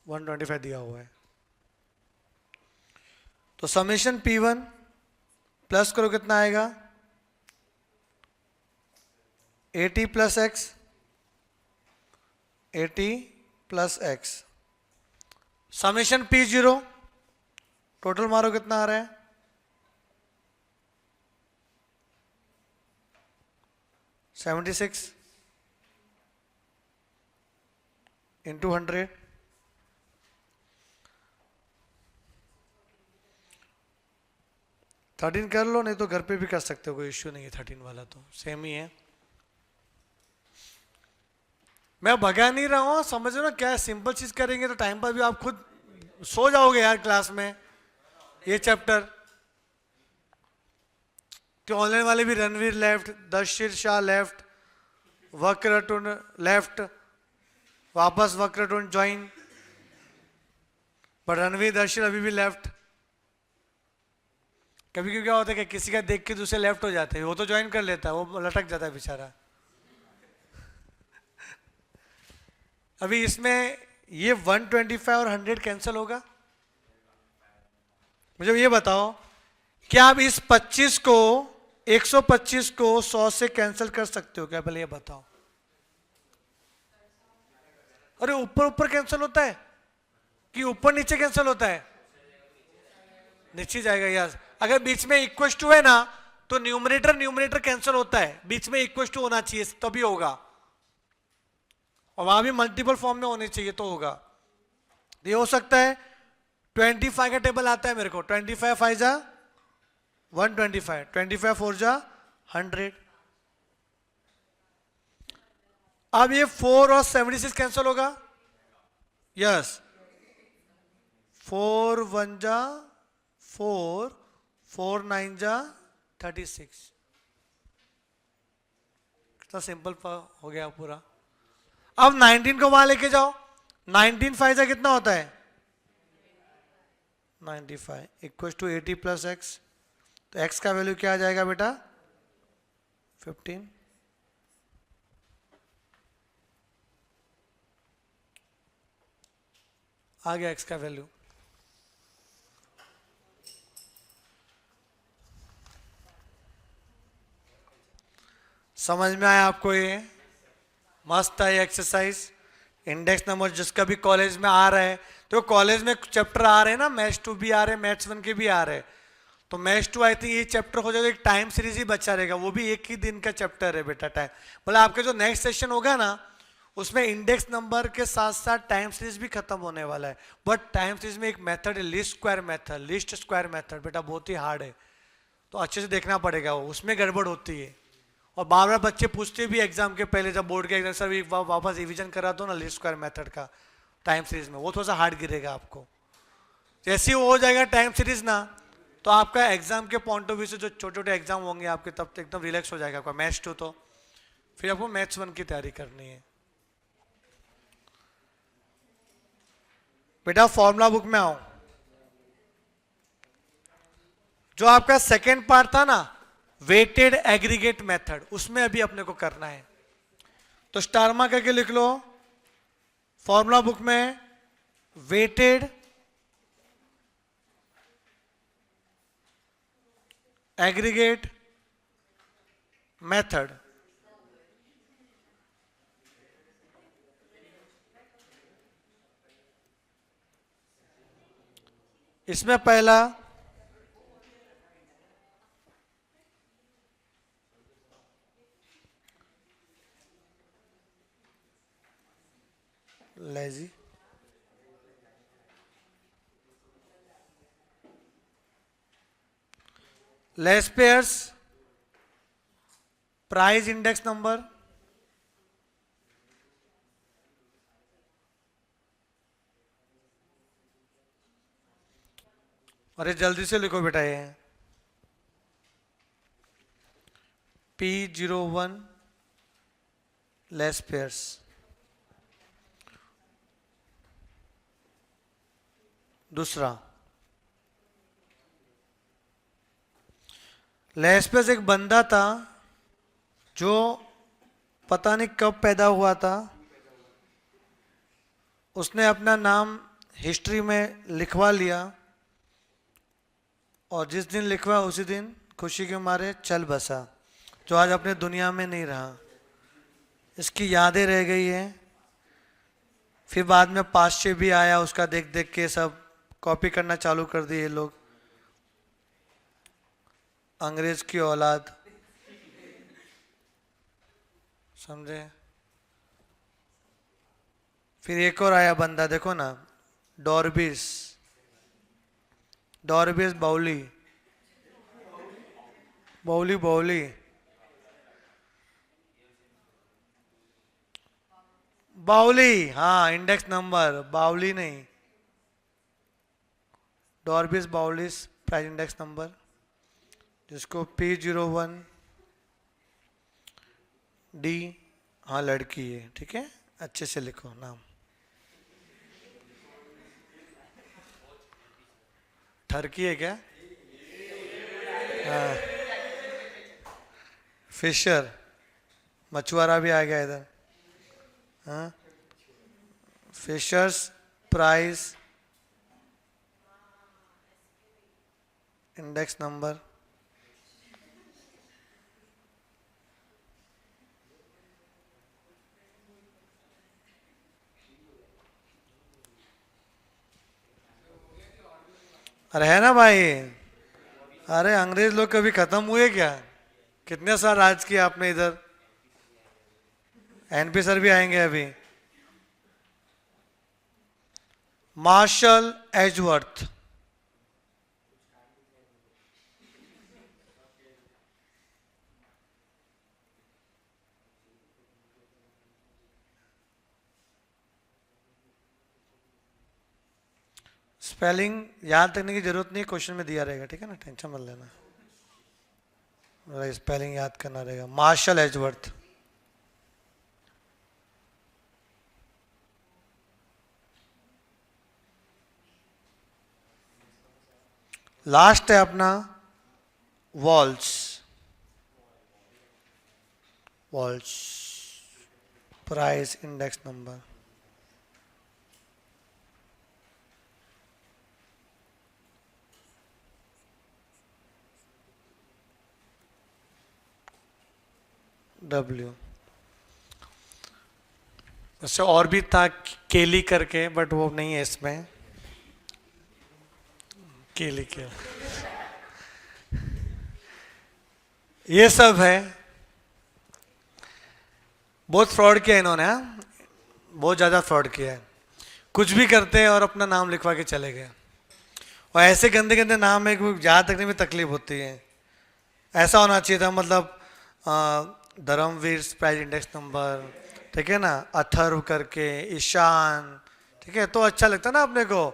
125 दिया हुआ है। तो समेशन P1 प्लस करो, कितना आएगा 80 plus x, 80 plus x. Summation P0 total मारो, कितना आ रहा है 76 इंटू 100। थर्टीन कर लो, नहीं तो घर पे भी कर सकते हो, कोई इश्यू नहीं है। 13 वाला तो सेम ही है। मैं भगा नहीं रहा हूँ, समझ रहे हो ना, क्या सिंपल चीज करेंगे तो टाइम पर भी आप खुद सो जाओगे यार क्लास में। ये चैप्टर तो ऑनलाइन वाले भी, रणवीर लेफ्ट, दर्शिर शाह लेफ्ट, वक्रतुंड लेफ्ट, वापस वक्रतुंड ज्वाइन, पर रणवीर दर्शिर अभी भी लेफ्ट। कभी कभी क्या होता है कि किसी का देख के दूसरे लेफ्ट हो जाते हैं, वो तो ज्वाइन कर लेता है, वो लटक जाता है बेचारा। अभी इसमें ये 125 और 100 कैंसिल होगा। मुझे ये बताओ, क्या आप इस 25 को 125 को 100 से कैंसिल कर सकते हो क्या? पहले ये बताओ। अरे ऊपर ऊपर कैंसिल होता है कि ऊपर नीचे कैंसिल होता है? नीचे जाएगा यार। अगर बीच में इक्वल टू है ना तो न्यूमरेटर न्यूमरेटर कैंसिल होता है, बीच में इक्वल टू होना चाहिए तभी होगा, और वहां भी मल्टीपल फॉर्म में होने चाहिए तो होगा। ये हो सकता है 25 का टेबल आता है मेरे को, 25 5 जा 125, 25 4 जा 100। अब ये 4 और 76 कैंसिल होगा। यस, 4 1 जा 4, 4 9 जा 36। कितना सिंपल हो गया पूरा। अब 19 को वहां लेके जाओ, 19 5 जा कितना होता है 95 इक्वल टू 80 प्लस एक्स। तो एक्स का वैल्यू क्या आ जाएगा बेटा 15। आ गया एक्स का वैल्यू। समझ में आया आपको? ये मस्त है एक्सरसाइज। इंडेक्स नंबर जिसका भी कॉलेज में आ रहा है, तो कॉलेज में चैप्टर आ रहे हैं ना, मैथ्स 2 भी आ रहे हैं, मैथ्स 1 के भी आ रहे हैं। तो मैथ्स 2 आई थिंक ये चैप्टर हो जाएगा, एक टाइम सीरीज ही बचा रहेगा, वो भी एक ही दिन का चैप्टर है बेटा। टाइम बोला आपका जो नेक्स्ट सेशन होगा ना, उसमें इंडेक्स नंबर के साथ साथ टाइम सीरीज भी खत्म होने वाला है। बट टाइम सीरीज में एक मेथड है list square method, list square method बेटा बहुत ही हार्ड है, तो अच्छे से देखना पड़ेगा, वो उसमें गड़बड़ होती है। और बार बार बच्चे पूछते भी एग्जाम के पहले, जब बोर्ड के एग्जाम सर वापस रिवीजन करा दो ना लिस्ट स्क्वायर मेथड का टाइम सीरीज में, वो थोड़ा सा हार्ड गिरेगा आपको। जैसे ही वो हो जाएगा टाइम सीरीज ना, तो आपका एग्जाम के पॉइंट ऑफ व्यू से जो छोटे छोटे एग्जाम होंगे आपके, तब तक एकदम रिलैक्स हो जाएगा आपका मैथ्स 2। तो फिर आपको मैथ्स 1 की तैयारी करनी है। बेटा फॉर्मूला बुक में आओ। जो आपका सेकेंड पार्ट था ना, वेटेड एग्रीगेट मेथड, उसमें अभी अपने को करना है। तो स्टार मार्क करके लिख लो फॉर्मूला बुक में वेटेड एग्रीगेट मेथड। इसमें पहला lazy, less pairs, price index number, अरे जल्दी से लिखो बेटा ये P01 लेस पेयर्स। दूसरा लेस पेयर्स एक बंदा था जो पता नहीं कब पैदा हुआ था, उसने अपना नाम हिस्ट्री में लिखवा लिया और जिस दिन लिखवा उसी दिन खुशी के मारे चल बसा, जो आज अपने दुनिया में नहीं रहा। इसकी यादें रह गई हैं। फिर बाद में पाश्चे भी आया, उसका देख देख के सब कॉपी करना चालू कर दिए लोग, अंग्रेज की औलाद, समझे। फिर एक और आया बंदा, देखो ना, डॉर्बिस, डॉर्बिस बाउली, बाउली बाउली बाउली, हाँ इंडेक्स नंबर, बाउली नहीं, डॉर्बिस बाउलिस प्राइस इंडेक्स नंबर, जिसको P01 डी, हाँ लड़की है, ठीक है, अच्छे से लिखो नाम। ठरकी है क्या? हाँ, फिशर, मछुआरा भी आ गया इधर। हाँ, फिशर्स प्राइस इंडेक्स नंबर, अरे है ना भाई, अरे अंग्रेज लोग कभी खत्म हुए क्या? कितने साल राज किया आपने इधर। एनपी सर भी आएंगे अभी। मार्शल एजवर्थ, स्पेलिंग याद रखने की जरूरत नहीं, क्वेश्चन में दिया रहेगा, ठीक है ना, टेंशन मत लेना, स्पेलिंग याद करना रहेगा। मार्शल एजवर्थ, लास्ट है अपना walls, walls price index number, W। वैसे और भी था केली करके, बट वो नहीं है इसमें, केली के ये सब है। बहुत फ्रॉड किया इन्होंने, हाँ? बहुत ज़्यादा फ्रॉड किया है। कुछ भी करते हैं और अपना नाम लिखवा के चले गए, और ऐसे गंदे गंदे नाम है कि याद रखने में तकलीफ होती है। ऐसा होना चाहिए था, मतलब धर्मवीर प्राइज इंडेक्स नंबर, ठीक है ना, अथर्व करके, ईशान, ठीक है, तो अच्छा लगता ना अपने को।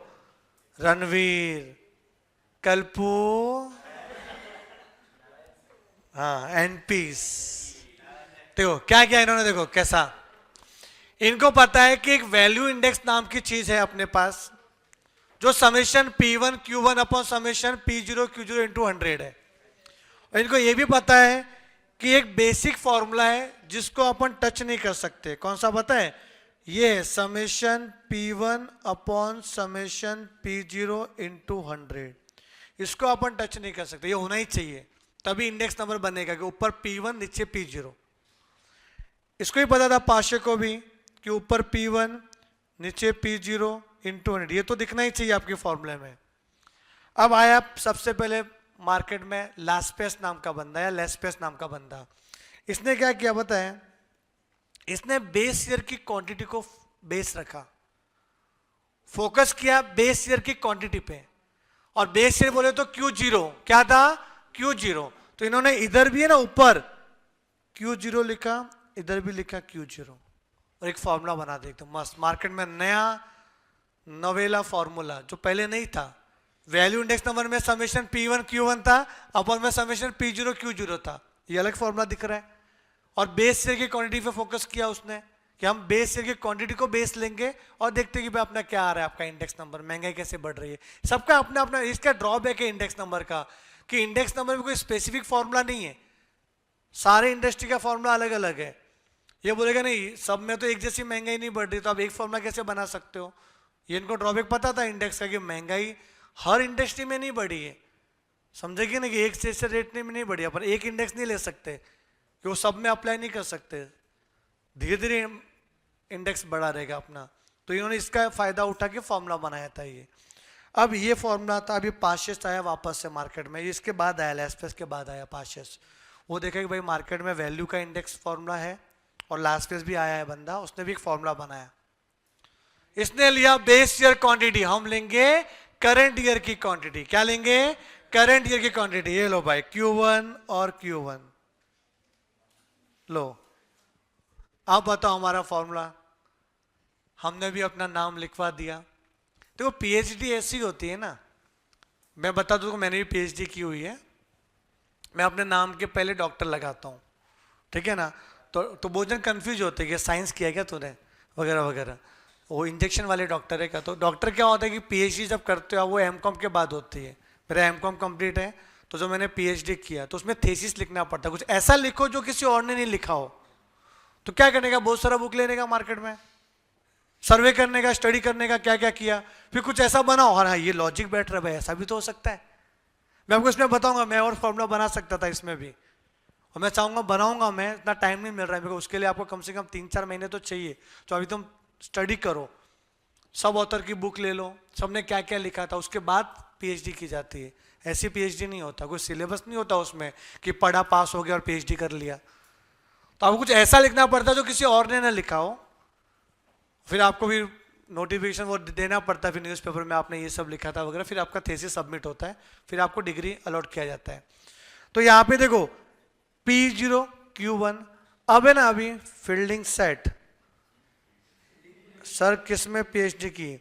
रणवीर, कल्पू, हाँ एनपीस। देखो क्या क्या इन्होंने, देखो कैसा, इनको पता है कि एक वैल्यू इंडेक्स नाम की चीज है अपने पास, जो summation P1 Q1 upon summation P0 Q0 into 100 है। और इनको ये भी पता है कि एक बेसिक फॉर्मूला है जिसको अपन टच नहीं कर सकते। कौन सा पता है? ये summation P1 upon summation P0 into 100, इसको अपन टच नहीं कर सकते। ये होना ही चाहिए, तभी इंडेक्स नंबर बनेगा कि ऊपर P1 नीचे P0। इसको ही पता था पाशे को भी कि ऊपर P1 नीचे P0 इंटू 100, ये तो दिखना ही चाहिए आपके फॉर्मूले में। अब आया सबसे पहले मार्केट में लास्पेस नाम का बंदा या लेस्पेस नाम का बंदा। इसने क्या किया बताएं? इसने बेस ईयर की क्वांटिटी को बेस रखा, फोकस किया बेस ईयर की क्वांटिटी पे, और बेस ईयर बोले तो Q0 क्या था? Q0। तो इन्होंने इधर भी है ना ऊपर Q0 लिखा, इधर भी लिखा Q0, और एक फॉर्मूला बना दे एकदम मस्त। मार्केट में नया नवेला फॉर्मूला जो पहले नहीं था। वैल्यू इंडेक्स नंबर में समेशन P1 Q1 था, अपन में समेशन P0 Q0 था। ये अलग फॉर्मूला दिख रहा है। और बेस शेयर की क्वांटिटी पे फोकस किया उसने कि हम बेस शेयर की क्वांटिटी को बेस लेंगे और देखते हैं कि भाई अपना क्या आ रहा है, आपका इंडेक्स नंबर, महंगाई कैसे बढ़ रही है। सबका अपना अपना इसका ड्रॉबैक है इंडेक्स नंबर का कि इंडेक्स नंबर में कोई स्पेसिफिक फॉर्मूला नहीं है, सारे इंडस्ट्री का फॉर्मूला अलग अलग है। ये बोलेगा नहीं सब में तो एक जैसी महंगाई नहीं बढ़ रही, तो आप एक फॉर्मूला कैसे बना सकते हो? ये इनको ड्रॉबैक पता था इंडेक्स का कि महंगाई हर इंडस्ट्री में नहीं बढ़ी है। समझेगी ना कि एक से रेट नहीं बढ़ी, अपन एक इंडेक्स नहीं ले सकते कि वो सब में अप्लाई नहीं कर सकते, धीरे धीरे इंडेक्स बढ़ा रहेगा अपना। तो इन्होंने इसका फायदा उठा के फॉर्मूला बनाया था ये। अब ये फॉर्मूला था, अभी पाशेस आया वापस से मार्केट में, इसके बाद आया लास्पेस के बाद आया पाशेस। वो देखा कि भाई मार्केट में वैल्यू का इंडेक्स फॉर्मूला है और लास्पेस भी आया है बंदा, उसने भी एक फॉर्मूला बनाया। इसने लिया बेस ईयर क्वांटिटी, हम लेंगे करंट ईयर की क्वांटिटी। क्या लेंगे? करंट ईयर की क्वांटिटी। ये लो भाई Q1 और Q1 लो। आप बताओ हमारा फॉर्मूला, हमने भी अपना नाम लिखवा दिया। देखो पीएचडी ऐसी होती है ना, मैं बता दूं मैंने भी पीएचडी की हुई है, मैं अपने नाम के पहले डॉक्टर लगाता हूँ, ठीक है ना। तो बहुत जन कंफ्यूज होते हैं कि साइंस किया क्या तूने वगैरह वगैरह, वो इंजेक्शन वाले डॉक्टर है क्या? तो डॉक्टर क्या होता है कि पीएचडी जब करते हो वो एमकॉम के बाद होती है। मेरा एमकॉम कंप्लीट है, तो जो मैंने पीएचडी किया तो उसमें थीसिस लिखना पड़ता है, कुछ ऐसा लिखो जो किसी और ने नहीं लिखा हो। तो क्या करने का? बहुत सारा बुक लेने का मार्केट में, सर्वे करने का, स्टडी करने का, क्या क्या किया, फिर कुछ ऐसा बनाओ। और हाँ ये लॉजिक बैठ रहा है भाई, ऐसा भी तो हो सकता है। मैं आपको इसमें बताऊंगा, मैं और फॉर्मूला बना सकता था इसमें भी, और मैं चाहूंगा बनाऊंगा, मैं इतना टाइम नहीं मिल रहा है मेरे को, उसके लिए आपको कम से कम 3-4 महीने तो चाहिए। तो अभी तुम स्टडी करो, सब ऑथर की बुक ले लो, सबने क्या क्या लिखा था, उसके बाद पीएचडी की जाती है। ऐसी पीएचडी नहीं होता, कोई सिलेबस नहीं होता उसमें कि पढ़ा पास हो गया और पीएचडी कर लिया। तो आपको कुछ ऐसा लिखना पड़ता है जो किसी और ने ना लिखा हो, फिर आपको भी नोटिफिकेशन वो देना पड़ता है, फिर न्यूज़पेपर में आपने ये सब लिखा था वगैरह, फिर आपका थीसिस सबमिट होता है, फिर आपको डिग्री अलॉट किया जाता है। तो यहाँ पे देखो P0 Q1, अब है ना अभी फील्डिंग सेट, सर किसमें पीएचडी की,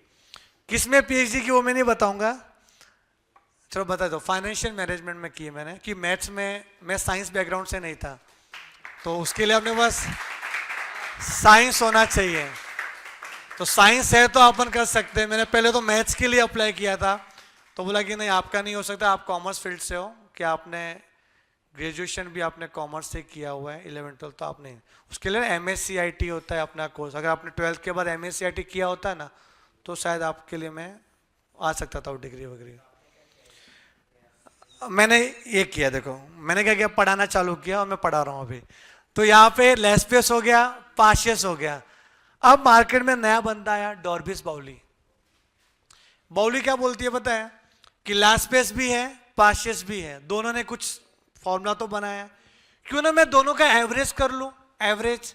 किसमें पीएचडी की वो मैं नहीं बताऊंगा, चलो बता दो। फाइनेंशियल मैनेजमेंट में की है मैंने, कि मैथ्स में मैं साइंस बैकग्राउंड से नहीं था, तो उसके लिए अपने पास साइंस होना चाहिए। तो साइंस है तो अपन कर सकते हैं। मैंने पहले तो मैथ्स के लिए अप्लाई किया था, तो बोला कि नहीं आपका नहीं हो सकता, आप कॉमर्स फील्ड से हो, कि आपने ग्रेजुएशन भी आपने कॉमर्स से किया हुआ है, 11-12 तो आप नहीं, उसके लिए MSCIT होता है अपना कोर्स। अगर आपने 12th के बाद MSCIT किया होता है ना, तो शायद आपके लिए मैं आ सकता था वो डिग्री वगैरह। मैंने ये किया, देखो मैंने क्या किया, पढ़ाना चालू किया और मैं पढ़ा रहा हूँ अभी। तो यहाँ पे लेस्पेस हो गया, पाशियस हो गया। अब मार्केट में नया बंदा आया, डॉर्बिस बाउली। बाउली क्या बोलती है पता है? कि लेस्पेस भी है, पाशियस भी है, दोनों ने कुछ फॉर्मूला तो बनाया, क्यों ना मैं दोनों का एवरेज कर लूं। एवरेज,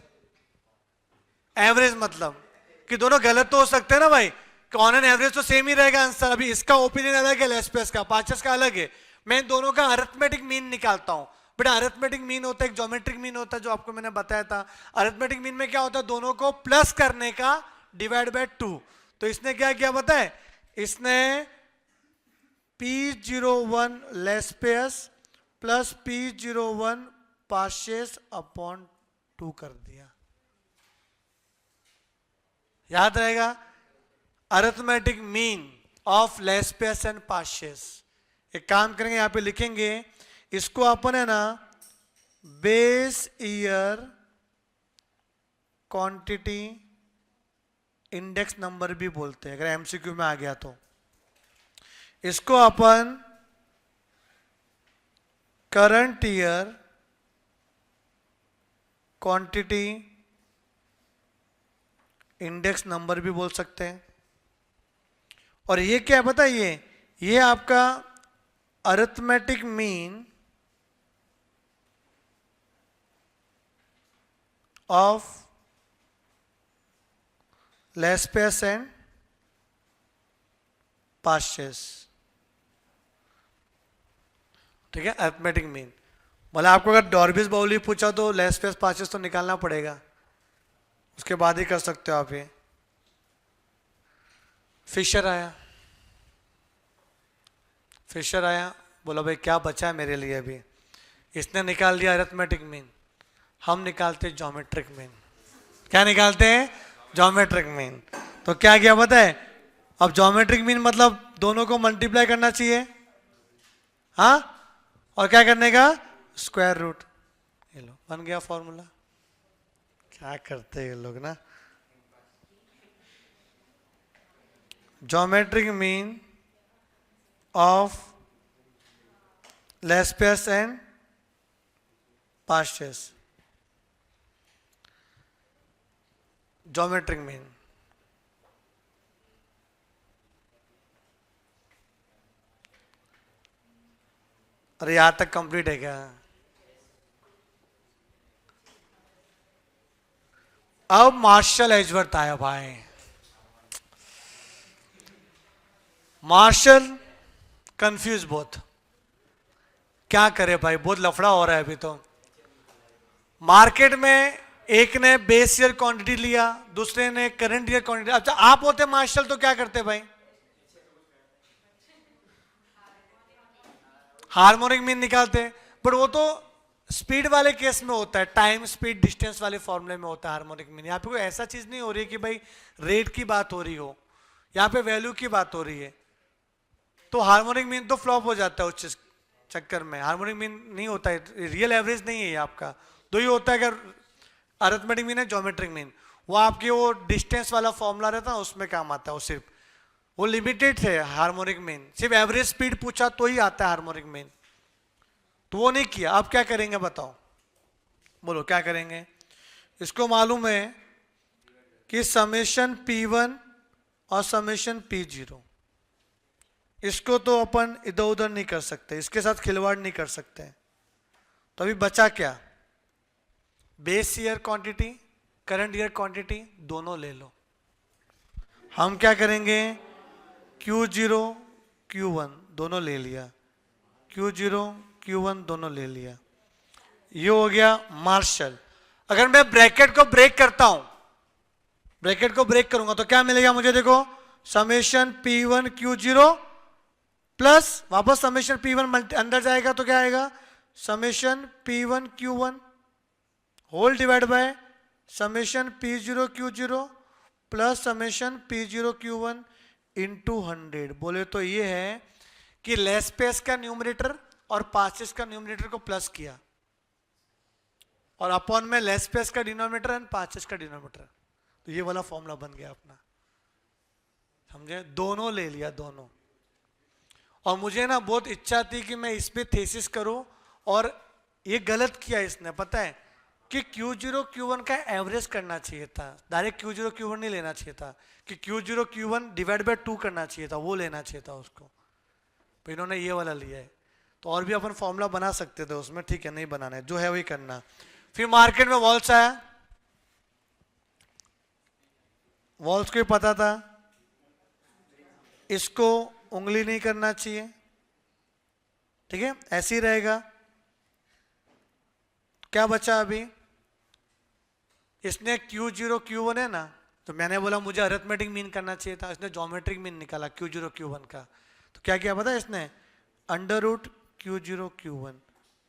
एवरेज मतलब कि दोनों गलत तो हो सकते हैं ना भाई, ऑन एन एवरेज तो सेम ही रहेगा आंसर। अभी इसका ओपिनियन अलग है, लेस्पेस का, पाशियस का अलग है। मैं दोनों का अरिथमेटिक मीन निकालता हूं। बेटा अरिथमेटिक मीन होता है, एक ज्योमेट्रिक मीन होता है, जो आपको मैंने बताया था। अरिथमेटिक मीन में क्या होता है? दोनों को प्लस करने का, डिवाइड बाय 2। तो इसने क्या किया पता है? इसने P01 लेस्पेस प्लस P01 पाशियस अपॉन 2 कर दिया। याद रहेगा, arithmetic mean of Laspeyres and Paasche's. एक काम करेंगे, यहां पे लिखेंगे इसको अपन है ना base year quantity index number भी बोलते हैं, अगर एमसीक्यू में आ गया तो। इसको अपन current year quantity index number भी बोल सकते हैं। और ये क्या है बताइए, ये आपका arithmetic mean of Laspeyres and Paasche's, ठीक है, अरिथमेटिक मीन। मतलब आपको अगर डॉर्बिस बाउली पूछा तो लेस पेस पास्चेस तो निकालना पड़ेगा, उसके बाद ही कर सकते हो आप ये। फिशर आया, बोला भाई क्या बचा है मेरे लिए अभी, इसने निकाल दिया अरिथमेटिक मीन, हम निकालते ज्योमेट्रिक मीन। क्या निकालते हैं? Geometric mean. तो क्या किया पता है, अब ज्योमेट्रिक मीन मतलब दोनों को मल्टीप्लाई करना चाहिए, हाँ, और क्या करने का? Square root. ये लो बन गया फॉर्मूला। क्या करते हैं ये लोग ना, geometric mean of Laspeyres and Paasche's, geometric mean. अरे यहां तक कंप्लीट है क्या? अब मार्शल एजवर्थ आया भाई। मार्शल कंफ्यूज बहुत, क्या करे भाई, बहुत लफड़ा हो रहा है अभी तो। मार्केट में एक ने बेस ईयर क्वांटिटी लिया, दूसरे ने करंट ईयर क्वांटिटी। अच्छा आप होते मार्शल तो क्या करते भाई? हार्मोनिक मीन निकालते, पर वो तो स्पीड वाले केस में होता है, टाइम स्पीड डिस्टेंस वाले फॉर्मूले में होता है हार्मोनिक मीन। यहाँ पे कोई ऐसा चीज नहीं हो रही कि भाई रेट की बात हो रही हो, यहाँ पे वैल्यू की बात हो रही है। तो हार्मोनिक मीन तो फ्लॉप हो जाता है उस चक्कर में, हार्मोनिक मीन नहीं होता है, रियल एवरेज नहीं है ये आपका। दो ही होता है, अगर अरिथमेटिक मीन है, ज्योमेट्रिक मीन। वो आपके वो डिस्टेंस वाला फॉर्मूला रहता है उसमें काम आता है, वो सिर्फ वो लिमिटेड है हार्मोनिक मीन, सिर्फ एवरेज स्पीड पूछा तो ही आता है हार्मोनिक मीन, तो वो नहीं किया। अब क्या करेंगे बताओ, बोलो क्या करेंगे? इसको मालूम है कि समेशन P1 और समेशन P0, इसको तो अपन इधर उधर नहीं कर सकते, इसके साथ खिलवाड़ नहीं कर सकते। तो अभी बचा क्या? Base year quantity, current year quantity, दोनों ले लो। हम क्या करेंगे? Q0 Q1 दोनों ले लिया, Q0 Q1 दोनों ले लिया, ये हो गया मार्शल। अगर मैं ब्रैकेट को ब्रेक करता हूं, ब्रैकेट को ब्रेक करूंगा तो क्या मिलेगा मुझे? देखो, समेशन P1 Q0 प्लस वापस समेशन P1 अंदर जाएगा तो क्या आएगा? Summation P1 Q1 whole divide by summation P0 Q0 plus summation P0 Q1 into 100। बोले तो ये है कि लेस पेस का न्यूमरेटर और पास्चेस का न्यूमरेटर को प्लस किया, और अपॉन में लेस पेस का डिनोमिनेटर एंड पास्चेस का डिनोमिनेटर, तो ये वाला फॉर्मूला बन गया अपना। समझे? दोनों ले लिया, दोनों। और मुझे ना बहुत इच्छा थी कि मैं इस पे थीसिस करूं, और ये गलत किया इसने, पता है कि Q0 Q1 का एवरेज करना चाहिए था, डायरेक्ट Q0 Q1 नहीं लेना चाहिए था, कि Q0 Q1 डिवाइड बाय 2 करना चाहिए था, वो लेना चाहिए था उसको। तो इन्होंने ये वाला लिया है। तो और भी अपन फॉर्मूला बना सकते थे उसमें, ठीक है, नहीं बनाना है, जो है वही करना। फिर मार्केट में वॉल्स आया, वॉल्स को पता था इसको उंगली नहीं करना चाहिए, ठीक है, ऐसे ही रहेगा। क्या बचा अभी? इसने Q0 Q1 है ना, तो मैंने बोला मुझे अरिथमेटिक मीन करना चाहिए था, इसने ज्योमेट्रिक मीन निकाला Q0 Q1 का। तो क्या किया पता है इसने? Under root Q0 Q1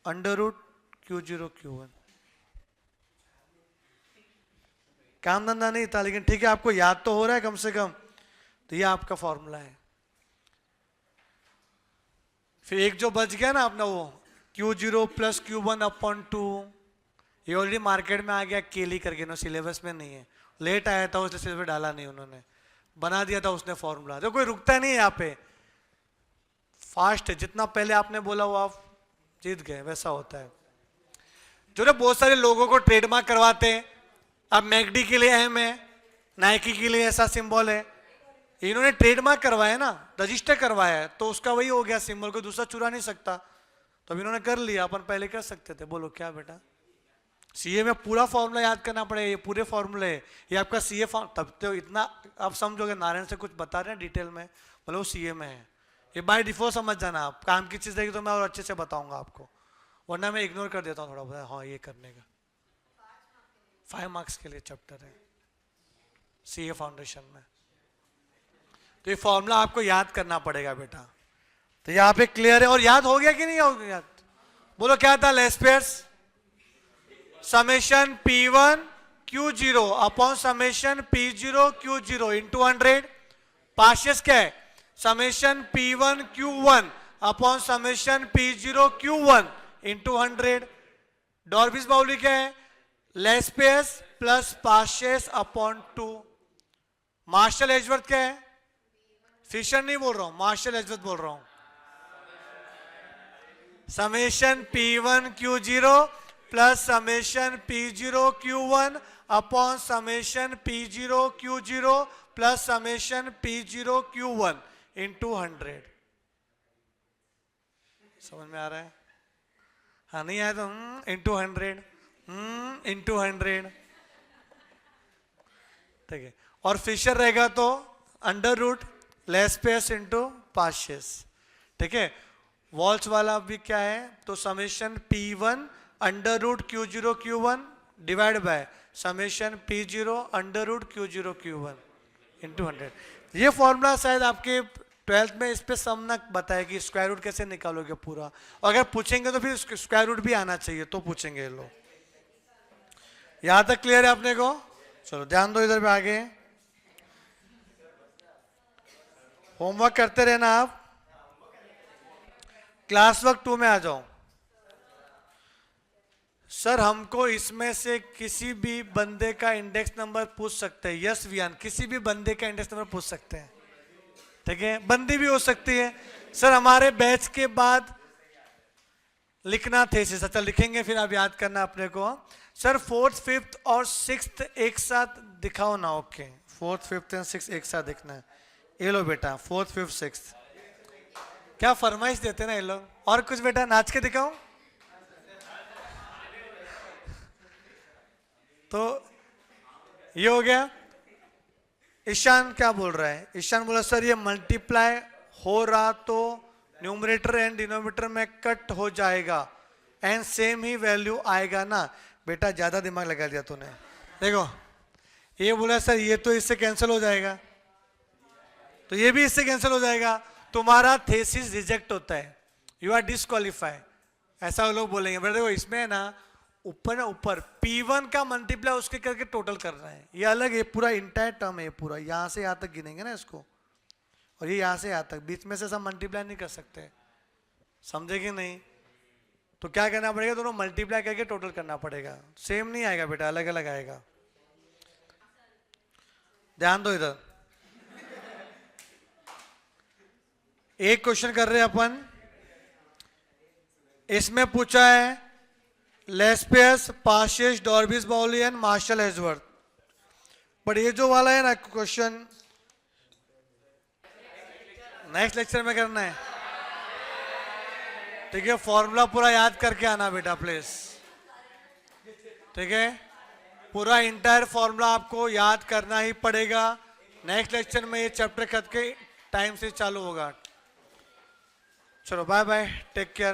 under root Q0 Q1। काम धंधा नहीं था, लेकिन ठीक है, आपको याद तो हो रहा है कम से कम। तो ये आपका फॉर्मूला है। फिर एक जो बच गया ना अपना वो Q0 प्लस Q1 अपॉन 2, ये ऑलरेडी मार्केट में आ गया केली करके, ना सिलेबस में नहीं है, लेट आया था उसने सिलेबस डाला नहीं, उन्होंने बना दिया था उसने फॉर्मूला। तो कोई रुकता नहीं है यहाँ पे, फास्ट है, जितना पहले आपने बोला वो आप जीत गए, वैसा होता है। जो ना बहुत सारे लोगों को ट्रेडमार्क करवाते हैं, अब मैकडी के लिए एम है, नाइकी के लिए ऐसा सिंबल है, इन्होंने ट्रेडमार्क करवाया ना, रजिस्टर करवाया है, तो उसका वही हो गया सिंबल, कोई दूसरा चुरा नहीं सकता, तो अब इन्होंने कर लिया, अपन पहले कर सकते थे। बोलो क्या बेटा, सीए में पूरा फॉर्मूला याद करना पड़ेगा, ये पूरे फॉर्मूले है, ये आपका सीए तब तो इतना आप समझोगे, नारायण से कुछ बता रहे हैं डिटेल में, बोलो वो सीए में है, ये बाय डिफॉल्ट समझ जाना। आप काम की चीज़ देगी तो मैं और अच्छे से बताऊंगा आपको, वरना मैं इग्नोर कर देता हूँ थोड़ा बहुत, हाँ ये करने का 5 मार्क्स के लिए चैप्टर है सीए फाउंडेशन में, तो ये फॉर्मूला आपको याद करना पड़ेगा बेटा। तो यहाँ पे क्लियर है, और याद हो गया कि नहीं हो गया? बोलो क्या था, Laspeyres summation P1 Q0 upon summation P0 Q0 into 100। Paasche's क्या है, summation P1 Q1 upon summation P0 Q1 into 100। Dorbish Bowley क्या है, Laspeyres plus Paasche's upon 2। Marshall Edgeworth क्या है, फिशर नहीं बोल रहा हूं, मार्शल एजवर्थ बोल रहा हूं, summation P1 Q0 plus summation P0 Q1 upon summation P0 Q0 plus summation P0 Q1 into 100। समझ में आ रहा है? हाँ नहीं आया तो इंटू 100 इंटू 100, ठीक है। और फिशर रहेगा तो under root Laspeyres into Paasche's, ठीक है। वॉल्स वाला भी क्या है, तो summation P1 under root Q0 Q1 divide by summation P0 under root Q0 Q1 into 100। ये फॉर्मूला शायद आपके 12th में इस पे सम ना बताया कि स्क्वायर रूट कैसे निकालोगे पूरा, और अगर पूछेंगे तो फिर स्क्वायर रूट भी आना चाहिए, तो पूछेंगे लोग। यहां तक क्लियर है अपने को? चलो ध्यान दो इधर पे आगे, होमवर्क करते रहना आप। क्लास वर्क 2 में आ जाओ। सर हमको इसमें से किसी भी बंदे का इंडेक्स नंबर पूछ सकते हैं, यस वियान, किसी भी बंदे का इंडेक्स नंबर पूछ सकते हैं, ठीक है। बंदी भी हो सकती है। सर हमारे बैच के बाद लिखना थेसिस, अच्छा लिखेंगे, फिर आप याद करना अपने को। सर 4th 5th और 6th एक साथ दिखाओ ना, okay 4th 5th and 6th एक साथ दिखना है। ये लो बेटा 4th 5th 6th, क्या फरमाइश देते ना ये लोग। और कुछ बेटा नाच के दिखाऊं? तो ये हो गया। ईशान क्या बोल रहा है, ईशान बोला सर ये मल्टीप्लाई हो रहा तो न्यूमरेटर एंड डिनोमिनेटर में कट हो जाएगा एंड सेम ही वैल्यू आएगा ना। बेटा ज्यादा दिमाग लगा दिया तूने। देखो ये बोला सर ये तो इससे कैंसिल हो जाएगा, तो ये भी इससे कैंसिल हो जाएगा, तुम्हारा थेसिस रिजेक्ट होता है, यू आर डिस्क्वालीफाई, ऐसा लोग बोलेंगे। बेटा देखो इसमें है ना ऊपर P1 का मल्टीप्लाई उसके करके टोटल करना है, ये अलग है, पूरा इंटायर टर्म है, पूरा यहाँ से यहाँ तक गिनेंगे ना इसको, और ये यहाँ से यहाँ तक, बीच में से सब मल्टीप्लाई नहीं कर सकते, समझे कि नहीं? तो क्या करना पड़ेगा, दोनों मल्टीप्लाई करके टोटल करना पड़ेगा, सेम नहीं आएगा बेटा, अलग अलग आएगा। ध्यान दो इधर, एक क्वेश्चन कर रहे हैं अपन, इसमें पूछा है लेस पेयर्स, पार्शियस, डॉर्बिस बाउली एंड मार्शल एजवर्थ। बट ये जो वाला है ना क्वेश्चन, नेक्स्ट लेक्चर में करना है, ठीक है। फॉर्मूला पूरा याद करके आना बेटा प्लीज, ठीक है। पूरा इंटायर फॉर्मूला आपको याद करना ही पड़ेगा। नेक्स्ट लेक्चर में ये चैप्टर करके टाइम से चालू होगा। चलो बाय बाय, टेक केयर।